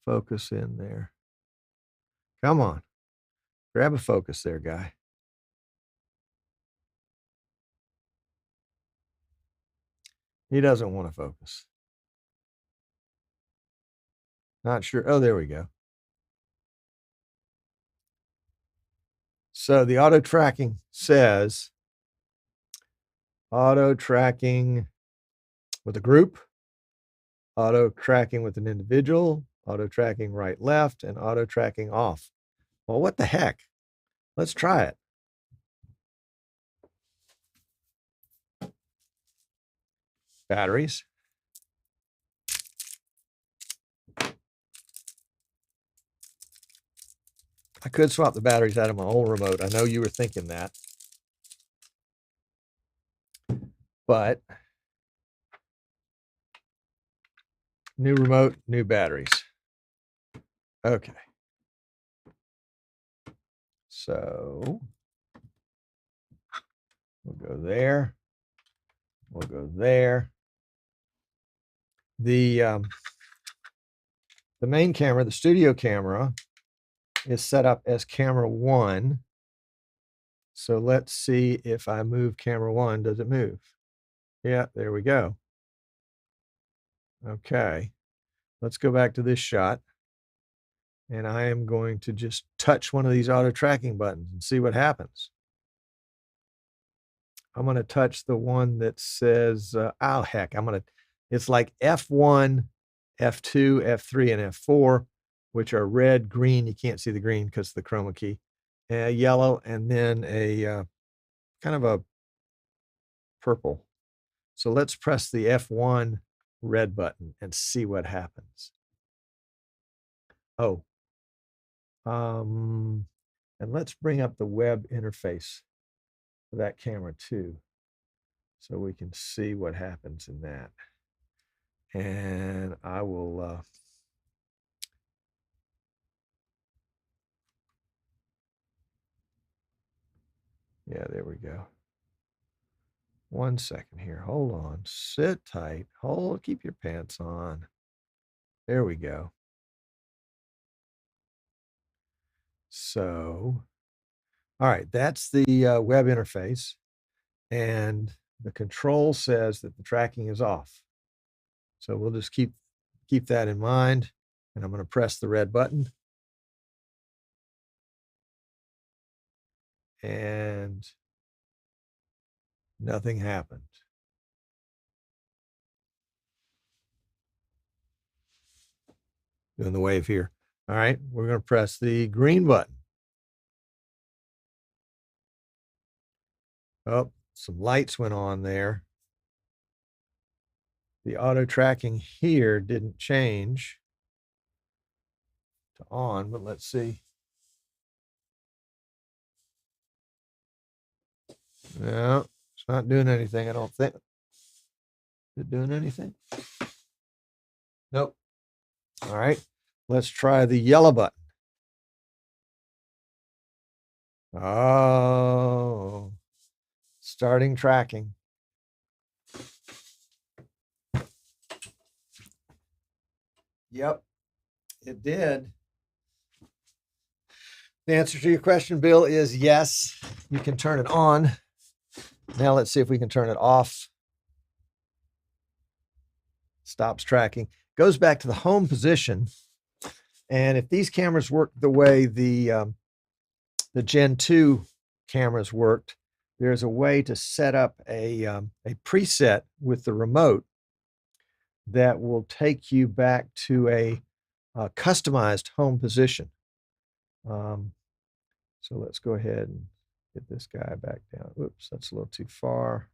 A: focus in there. Come on. Grab a focus there, guy. He doesn't want to focus. Not sure. Oh, there we go. So the auto tracking says auto tracking with a group, auto tracking with an individual, auto tracking right, left, and auto tracking off. Well, what the heck? Let's try it. Batteries. I could swap the batteries out of my old remote. I know you were thinking that. But new remote, new batteries. Okay. So we'll go there. We'll go there. The main camera, the studio camera, is set up as camera 1. So let's see if I move camera 1, does it move? Yeah, there we go. Okay. Let's go back to this shot. And I am going to just touch one of these auto tracking buttons and see what happens. I'm going to touch the one that says, oh, heck, it's like F1, F2, F3, and F4, which are red, green. You can't see the green because of the chroma key. Yellow, and then a kind of a purple. So let's press the F1 red button and see what happens. Oh, and let's bring up the web interface for that camera too, so we can see what happens in that. And I will yeah, there we go. 1 second here. Hold on. Sit tight. Keep your pants on. There we go. So, all right, that's the web interface. And the control says that the tracking is off. So we'll just keep that in mind. And I'm going to press the red button. And nothing happened. Doing the wave here. All right, we're going to press the green button. Oh, some lights went on there. The auto tracking here didn't change to on, but let's see. No, it's not doing anything, I don't think. Is it doing anything? Nope. All right, let's try the yellow button. Oh, starting tracking. Yep, it did. The answer to your question, Bill, is yes, you can turn it on. Now let's see if we can turn it off. Stops tracking. Goes back to the home position. And if these cameras work the way the Gen 2 cameras worked, there's a way to set up a preset with the remote that will take you back to a customized home position. So let's go ahead and get this guy back down. Oops, that's a little too far.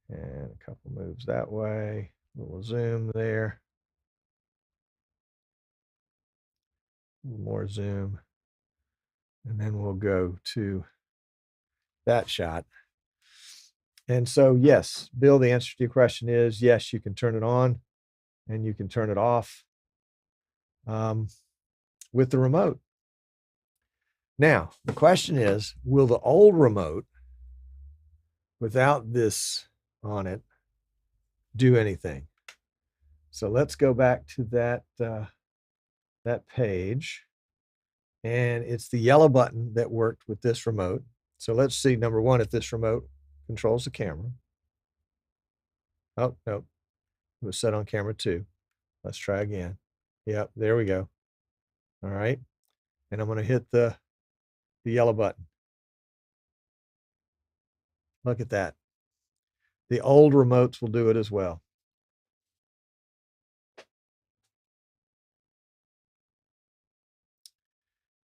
A: And a couple moves that way. A little zoom there. A little more zoom. And then we'll go to that shot. And so, yes, Bill, the answer to your question is yes, you can turn it on and you can turn it off with the remote. Now, the question is, will the old remote, without this on it, do anything? So let's go back to that page. And it's the yellow button that worked with this remote. So let's see, number one, if this remote controls the camera. Oh, no, it was set on camera 2. Let's try again. Yep, there we go. All right. And I'm going to hit the yellow button. Look at that. The old remotes will do it as well.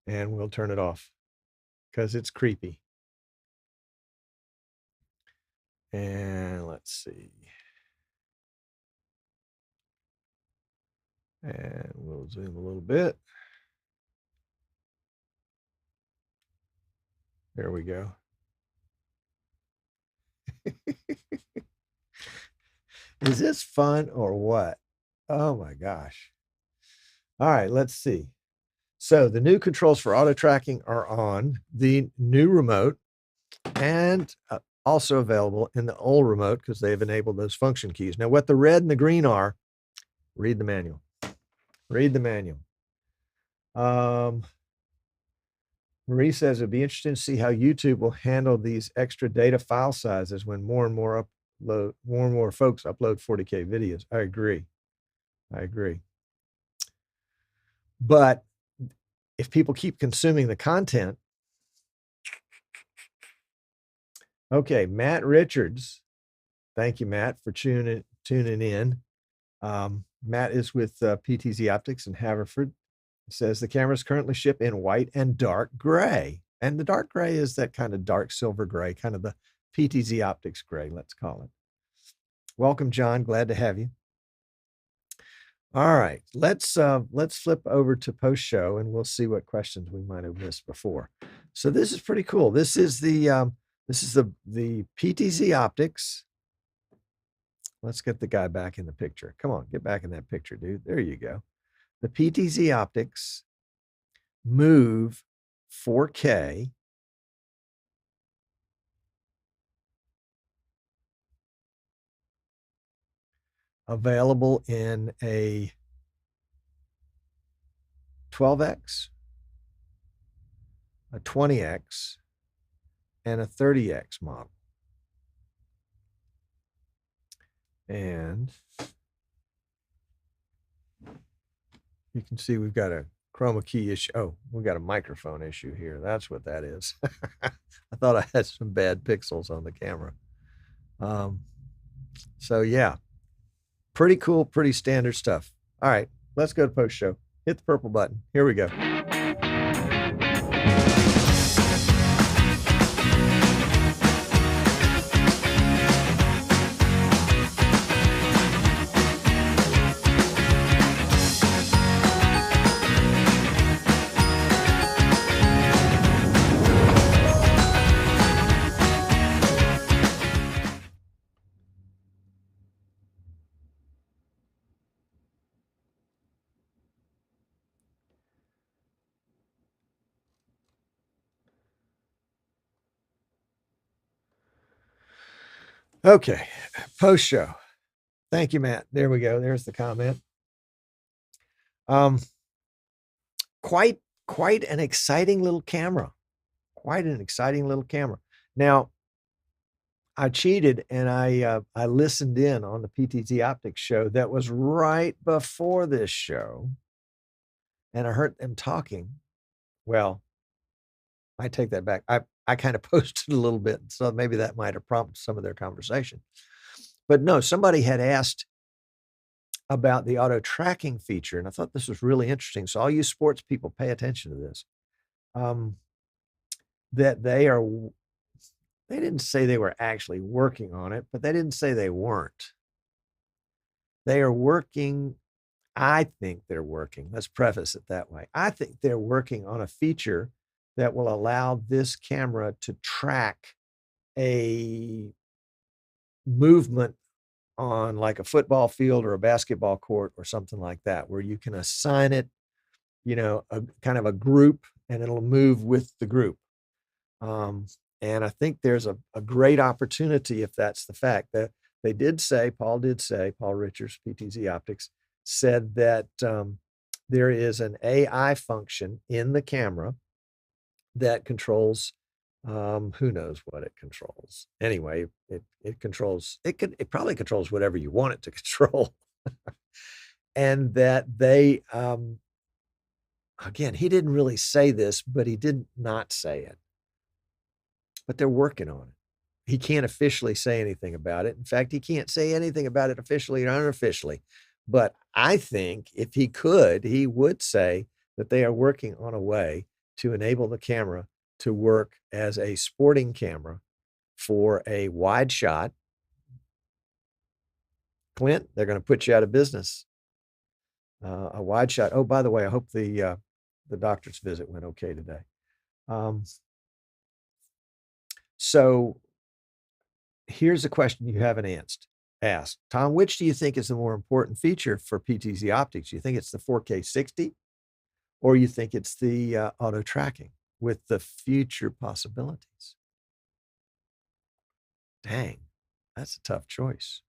A: And we'll turn it off because it's creepy. And let's see. And we'll zoom a little bit. There we go. Is this fun or what? Oh my gosh. All right, let's see. So the new controls for auto tracking are on the new remote and also available in the old remote because they've enabled those function keys. Now, what the red and the green are, read the manual. Read the manual. Marie says it'd be interesting to see how YouTube will handle these extra data file sizes when more and more folks upload 40K videos. I agree. But if people keep consuming the content, okay, Matt Richards, thank you, Matt, for tuning in. Matt is with PTZ Optics in Haverford. It says the cameras currently ship in white and dark gray. And the dark gray is that kind of dark silver gray, kind of the PTZ Optics gray, let's call it. Welcome, John. Glad to have you. All right, let's flip over to post show and we'll see what questions we might have missed before. So this is pretty cool. This is the PTZ Optics. Let's get the guy back in the picture. Come on, get back in that picture, dude. There you go. The PTZ Optics Move 4K available in a 12x, a 20x, and a 30x model. And you can see we've got a chroma key issue. Oh, we've got a microphone issue here. That's what that is. I thought I had some bad pixels on the camera. So yeah, pretty cool, pretty standard stuff. All right, let's go to post show. Hit the purple button. Here we go. Okay, post show. Thank you, Matt. There we go. There's the comment. Quite an exciting little camera. Quite an exciting little camera. Now, I cheated and I listened in on the PTZ Optics show that was right before this show, and I heard them talking. Well, I take that back. I kind of posted a little bit, so maybe that might have prompted some of their conversation. But no, somebody had asked about the auto tracking feature, and I thought this was really interesting. So all you sports people, pay attention to this. That they didn't say they were actually working on it, but they didn't say they weren't. They are working. I think they're working. Let's preface it that way. I think they're working on a feature that will allow this camera to track a movement on like a football field or a basketball court or something like that, where you can assign it, a kind of a group, and it'll move with the group. And I think there's a great opportunity if that's the fact. That they did say, Paul Richards, PTZ Optics, said that there is an AI function in the camera that controls, who knows what it controls. Anyway, it probably controls whatever you want it to control. And that they, again, he didn't really say this, but he did not say it. But they're working on it. He can't officially say anything about it. In fact, he can't say anything about it officially or unofficially. But I think if he could, he would say that they are working on a way to enable the camera to work as a sporting camera for a wide shot. Clint, they're going to put you out of business. A wide shot. Oh, by the way, I hope the doctor's visit went okay today. So here's a question you haven't asked. Tom, which do you think is the more important feature for PTZ Optics? You think it's the 4K 60, or you think it's the auto tracking with the future possibilities? Dang, that's a tough choice.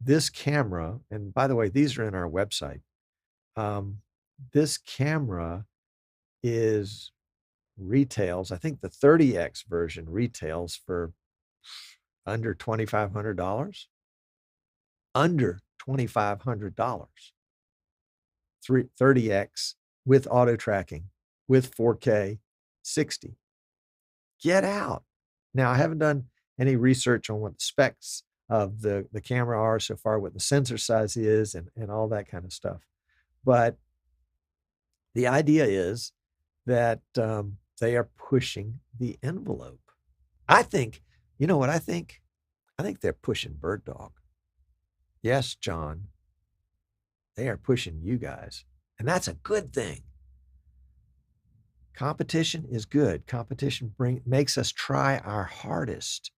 A: This camera, and by the way, these are in our website. This camera retails, I think the 30X version retails for under $2,500. Under $2,500. 30x with auto tracking, with 4K 60. Get out. Now, I haven't done any research on what the specs of the camera are so far, what the sensor size is, and all that kind of stuff. But the idea is that they are pushing the envelope. I think, you know what I think? I think they're pushing Bird Dog. Yes, John, they are pushing you guys. And that's a good thing. Competition is good. Competition makes us try our hardest.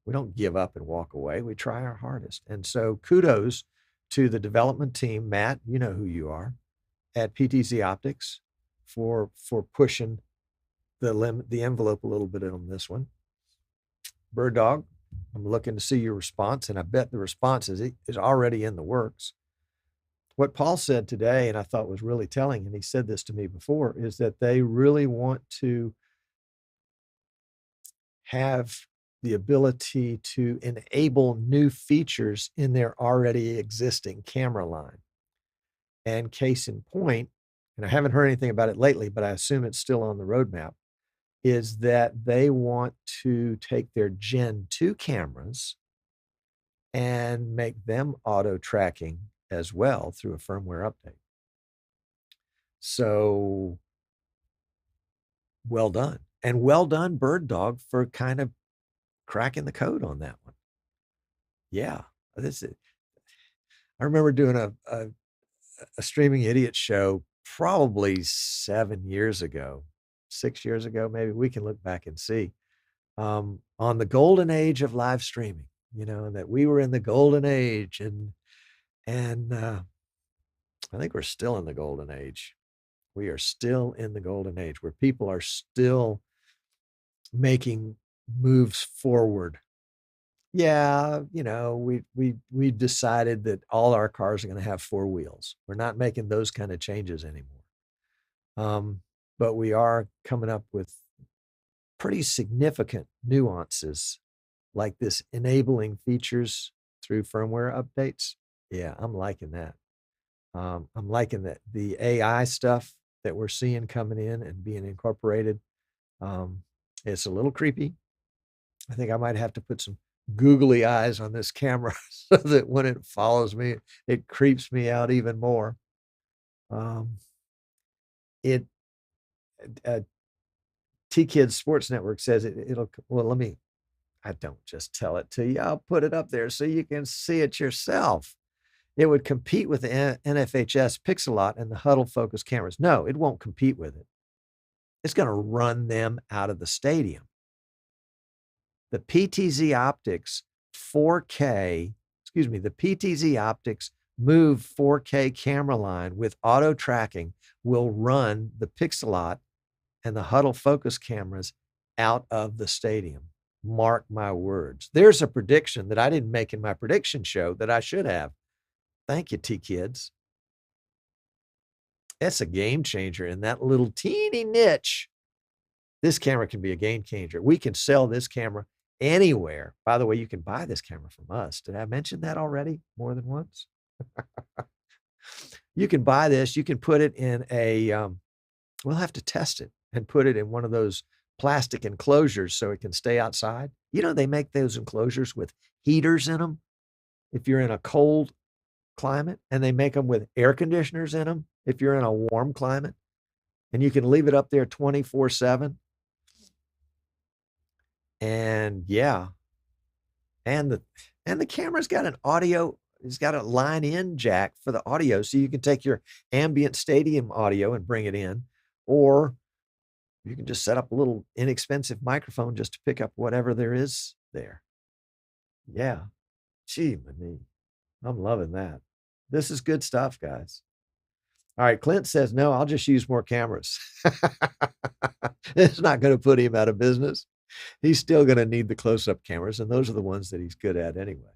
A: We don't give up and walk away. We try our hardest. And so kudos to the development team. Matt, you know who you are, at PTZ Optics for pushing the envelope a little bit on this one. Bird Dog, I'm looking to see your response, and I bet the response is already in the works. What Paul said today, and I thought was really telling, and he said this to me before, is that they really want to have the ability to enable new features in their already existing camera line. And case in point, and I haven't heard anything about it lately, but I assume it's still on the roadmap, is that they want to take their Gen 2 cameras and make them auto tracking as well through a firmware update. So well done. And well done, Bird Dog, for kind of cracking the code on that one. Yeah. I remember doing a Streaming Idiot show probably 7 years ago, 6 years ago, maybe. We can look back and see, on the golden age of live streaming, that we were in the golden age, and I think we're still in the golden age. We are still in the golden age where people are still making moves forward. Yeah, we decided that all our cars are going to have 4 wheels. We're not making those kind of changes anymore. But we are coming up with pretty significant nuances like this enabling features through firmware updates. Yeah, I'm liking that. I'm liking that the AI stuff that we're seeing coming in and being incorporated. It's a little creepy. I think I might have to put some googly eyes on this camera so that when it follows me, it creeps me out even more. T-Kids Sports Network says I don't just tell it to you. I'll put it up there so you can see it yourself. It would compete with the NFHS Pixelot and the Huddle focus cameras. No, it won't compete with it. It's going to run them out of the stadium. The PTZ Optics 4K, the PTZ Optics Move 4K camera line with auto tracking will run the Pixelot and the Huddle focus cameras out of the stadium. Mark my words. There's a prediction that I didn't make in my prediction show that I should have. Thank you, T-Kids. It's a game changer in that little teeny niche. This camera can be a game changer. We can sell this camera anywhere. By the way, you can buy this camera from us. Did I mention that already more than once? You can buy this. You can put it in we'll have to test it and put it in one of those plastic enclosures so it can stay outside. They make those enclosures with heaters in them if you're in a cold climate, and they make them with air conditioners in them if you're in a warm climate, and you can leave it up there 24/7. And yeah, and the camera's got an audio. It's got a line in jack for the audio, so you can take your ambient stadium audio and bring it in, or you can just set up a little inexpensive microphone just to pick up whatever there is there. Yeah, gee, I'm loving that. This is good stuff, guys. All right, Clint says, no, I'll just use more cameras. It's not going to put him out of business. He's still going to need the close-up cameras, and those are the ones that he's good at anyway.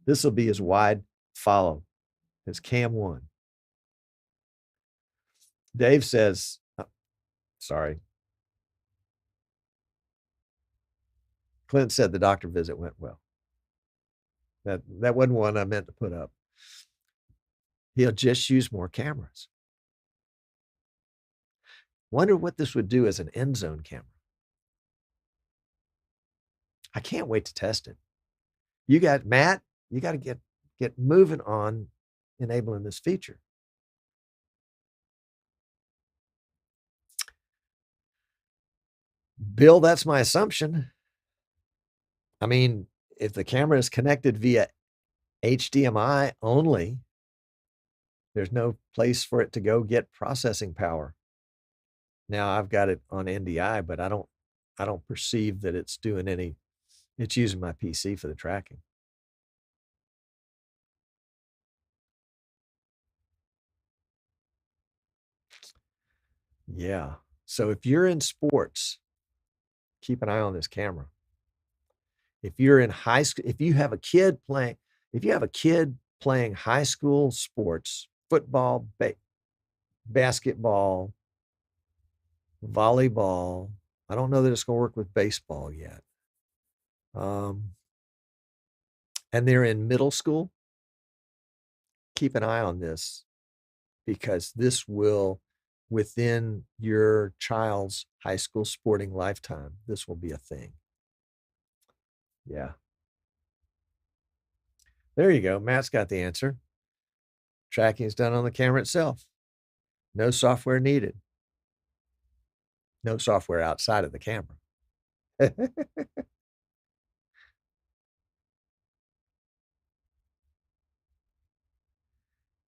A: This will be his wide follow, his Cam 1. Dave says, sorry. Clint said the doctor visit went well. That wasn't one I meant to put up. He'll just use more cameras. Wonder what this would do as an end zone camera. I can't wait to test it. You got Matt, you got to get moving on enabling this feature. Bill, that's my assumption. I mean, if the camera is connected via HDMI only, there's no place for it to go get processing power. Now I've got it on NDI, but I don't perceive that it's doing any. It's using my PC for the tracking. Yeah. So if you're in sports, keep an eye on this camera. If you're in high school, if you have a kid playing high school sports, football, basketball, volleyball, I don't know that it's going to work with baseball yet. And they're in middle school, keep an eye on this, because this will, within your child's high school sporting lifetime, this will be a thing. Yeah. There you go. Matt's got the answer. Tracking is done on the camera itself. No software needed. No software outside of the camera.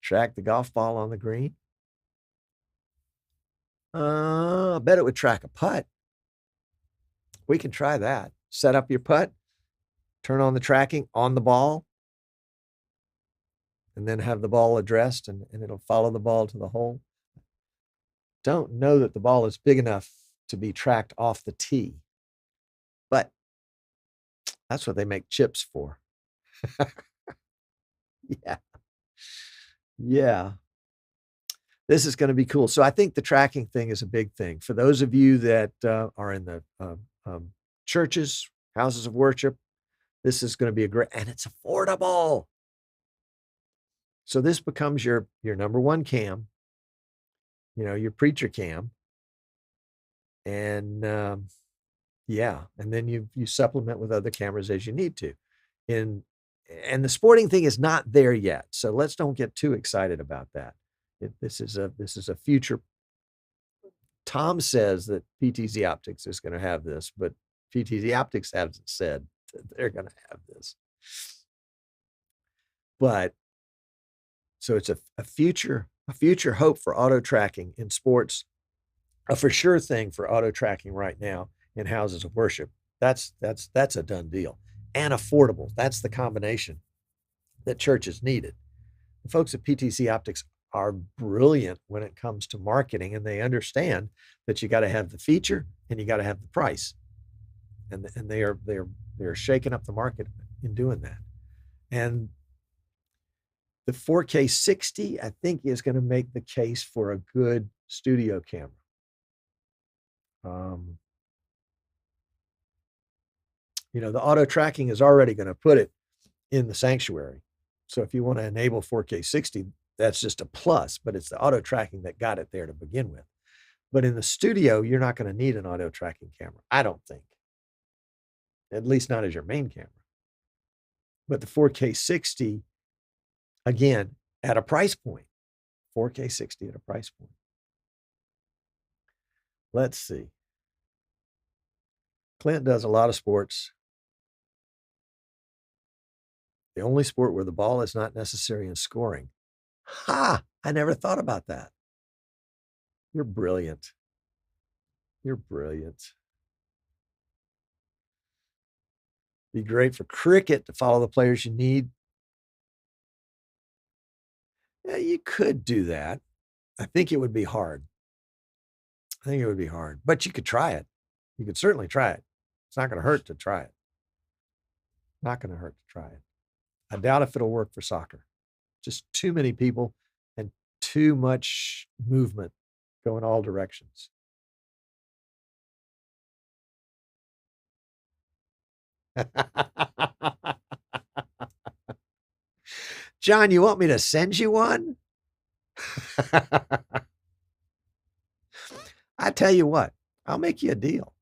A: Track the golf ball on the green. I bet it would track a putt. We can try that. Set up your putt, turn on the tracking on the ball, and then have the ball addressed, and it'll follow the ball to the hole. Don't know that the ball is big enough to be tracked off the tee, but that's what they make chips for. Yeah. Yeah. This is going to be cool. So I think the tracking thing is a big thing. For those of you that are in the churches, houses of worship, this is going to be a great, and it's affordable. So this becomes your number one cam, your preacher cam. And yeah, and then you supplement with other cameras as you need to. And the sporting thing is not there yet. So let's don't get too excited about that. This is a future. Tom says that PTZ Optics is going to have this, but PTZ Optics hasn't said that they're going to have this. But so it's a future hope for auto tracking in sports, a for sure thing for auto tracking right now in houses of worship. That's a done deal, and affordable. That's the combination that churches needed. The folks at PTZ Optics are brilliant when it comes to marketing, and they understand that you got to have the feature and you got to have the price, and they're shaking up the market in doing that. And the 4K 60, I think, is going to make the case for a good studio camera. The auto tracking is already going to put it in the sanctuary. So if you want to enable 4K 60, that's just a plus, but it's the auto tracking that got it there to begin with. But in the studio, you're not going to need an auto tracking camera, I don't think. At least not as your main camera. But the 4K 60, again, at a price point. 4K 60 at a price point. Let's see. Clint does a lot of sports. The only sport where the ball is not necessary in scoring. Ha! I never thought about that. You're brilliant. You're brilliant. Be great for cricket to follow the players you need. Yeah, you could do that. I think it would be hard. But you could try it. You could certainly try it. It's not going to hurt to try it. Not going to hurt to try it. I doubt if it'll work for soccer. Just too many people and too much movement going all directions. John, you want me to send you one? I tell you what, I'll make you a deal.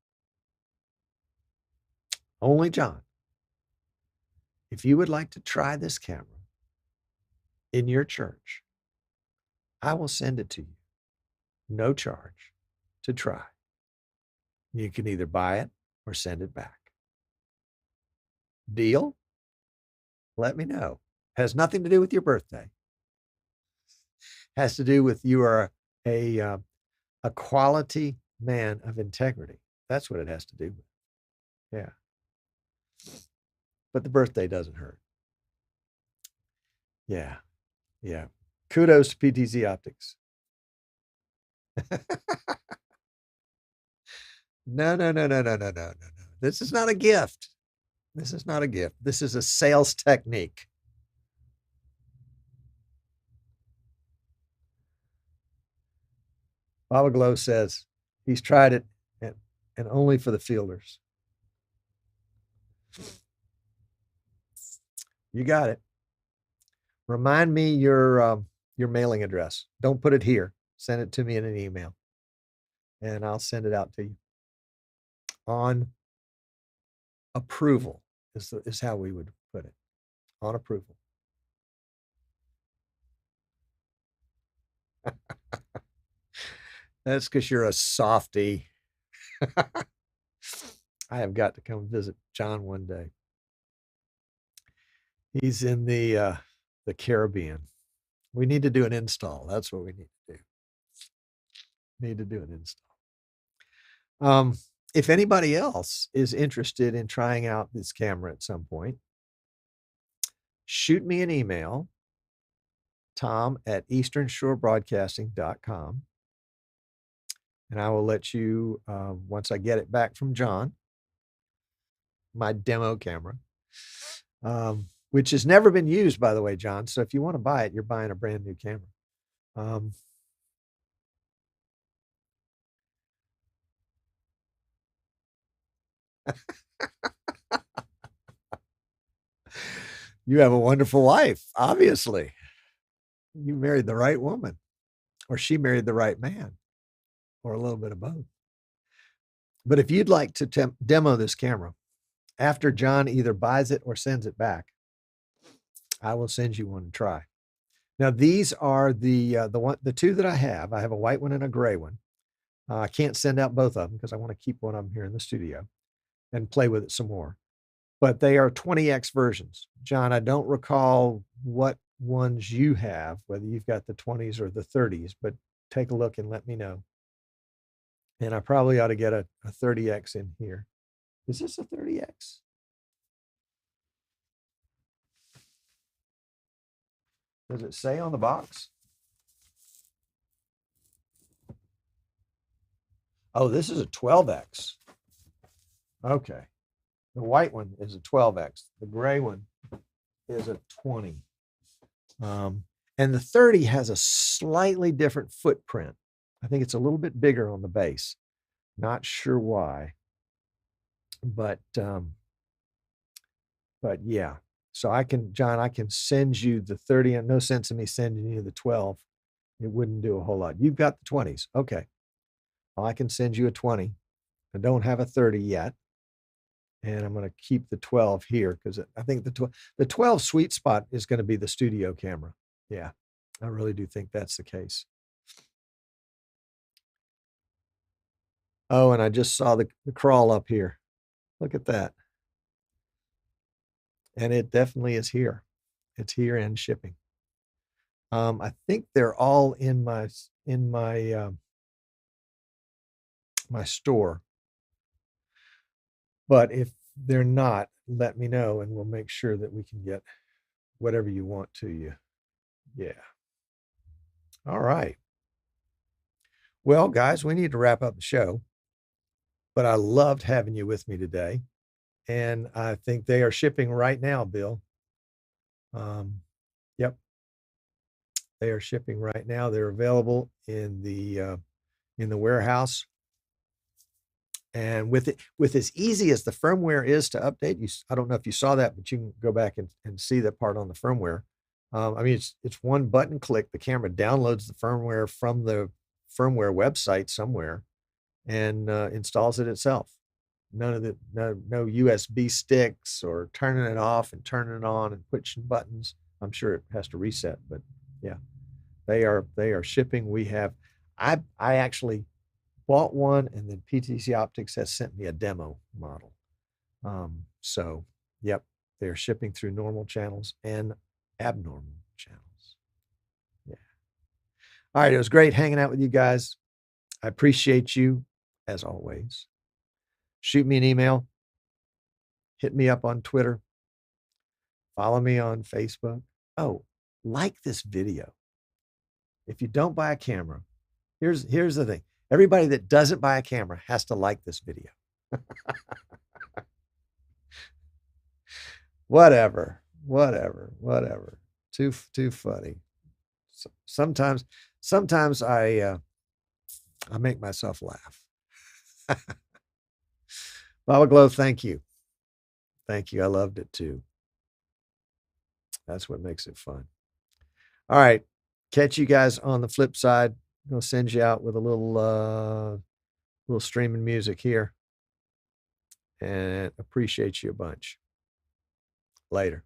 A: Only John, if you would like to try this camera in your church, I will send it to you, no charge, to try. You can either buy it or send it back. Deal? Let me know. Has nothing to do with your birthday. Has to do with you are a quality man of integrity. That's what it has to do with. Yeah. But the birthday doesn't hurt. Yeah. Yeah. Kudos to PTZ Optics. No, no, no, no, no, no, no, no, no. This is not a gift. This is not a gift. This is a sales technique. Baba Glow says he's tried it and only for the fielders. You got it. Remind me your mailing address. Don't put it here. Send it to me in an email, and I'll send it out to you. On approval is how we would put it. On approval. That's because you're a softy. I have got to come visit John one day. He's in the Caribbean. We need to do an install. That's what we need to do. Need to do an install. If anybody else is interested in trying out this camera at some point, shoot me an email, tom@easternshorebroadcasting.com, and I will let you, once I get it back from John, my demo camera, which has never been used, by the way, John. So if you want to buy it, you're buying a brand new camera. You have a wonderful wife, obviously. You married the right woman, or she married the right man, or a little bit of both. But if you'd like to demo this camera, after John either buys it or sends it back, I will send you one to try. Now, these are the two that I have. I have a white one and a gray one. I can't send out both of them because I want to keep one of them here in the studio and play with it some more. But they are 20X versions. John, I don't recall what ones you have, whether you've got the 20s or the 30s, but take a look and let me know. And I probably ought to get a 30X in here. Is this a 30X? Does it say on the box? Oh, this is a 12X. Okay. The white one is a 12X. The gray one is a 20. And the 30 has a slightly different footprint. I think it's a little bit bigger on the base. Not sure why. But yeah. So John, I can send you the 30, and no sense in me sending you the 12. It wouldn't do a whole lot. You've got the 20s. Okay. Well, I can send you a 20. I don't have a 30 yet. And I'm going to keep the 12 here because I think the 12 sweet spot is going to be the studio camera. Yeah, I really do think that's the case. Oh, and I just saw the crawl up here. Look at that. And it definitely is here. It's here and shipping. I think they're all in my my store. But if they're not, let me know and we'll make sure that we can get whatever you want to you. Yeah. All right. Well, guys, we need to wrap up the show. But I loved having you with me today. And I think they are shipping right now, Bill. Yep. They are shipping right now. They're available in the warehouse. And with as easy as the firmware is to update, I don't know if you saw that, but you can go back and see that part on the firmware. I mean, it's one button click. The camera downloads the firmware from the firmware website somewhere and installs it itself. None of the no USB sticks or turning it off and turning it on and pushing buttons. I'm sure it has to reset, but yeah, they are shipping. I actually bought one, and then PTZ Optics has sent me a demo model. So yep, they're shipping through normal channels and abnormal channels. Yeah. All right, it was great hanging out with you guys. I appreciate you as always. Shoot me an email, hit me up on Twitter, follow me on Facebook. Oh, like this video. If you don't buy a camera, here's the thing. Everybody that doesn't buy a camera has to like this video. Whatever. Too funny. Sometimes I make myself laugh. Baba Glow, thank you. Thank you. I loved it too. That's what makes it fun. All right. Catch you guys on the flip side. I'm going to send you out with a little streaming music here. And appreciate you a bunch. Later.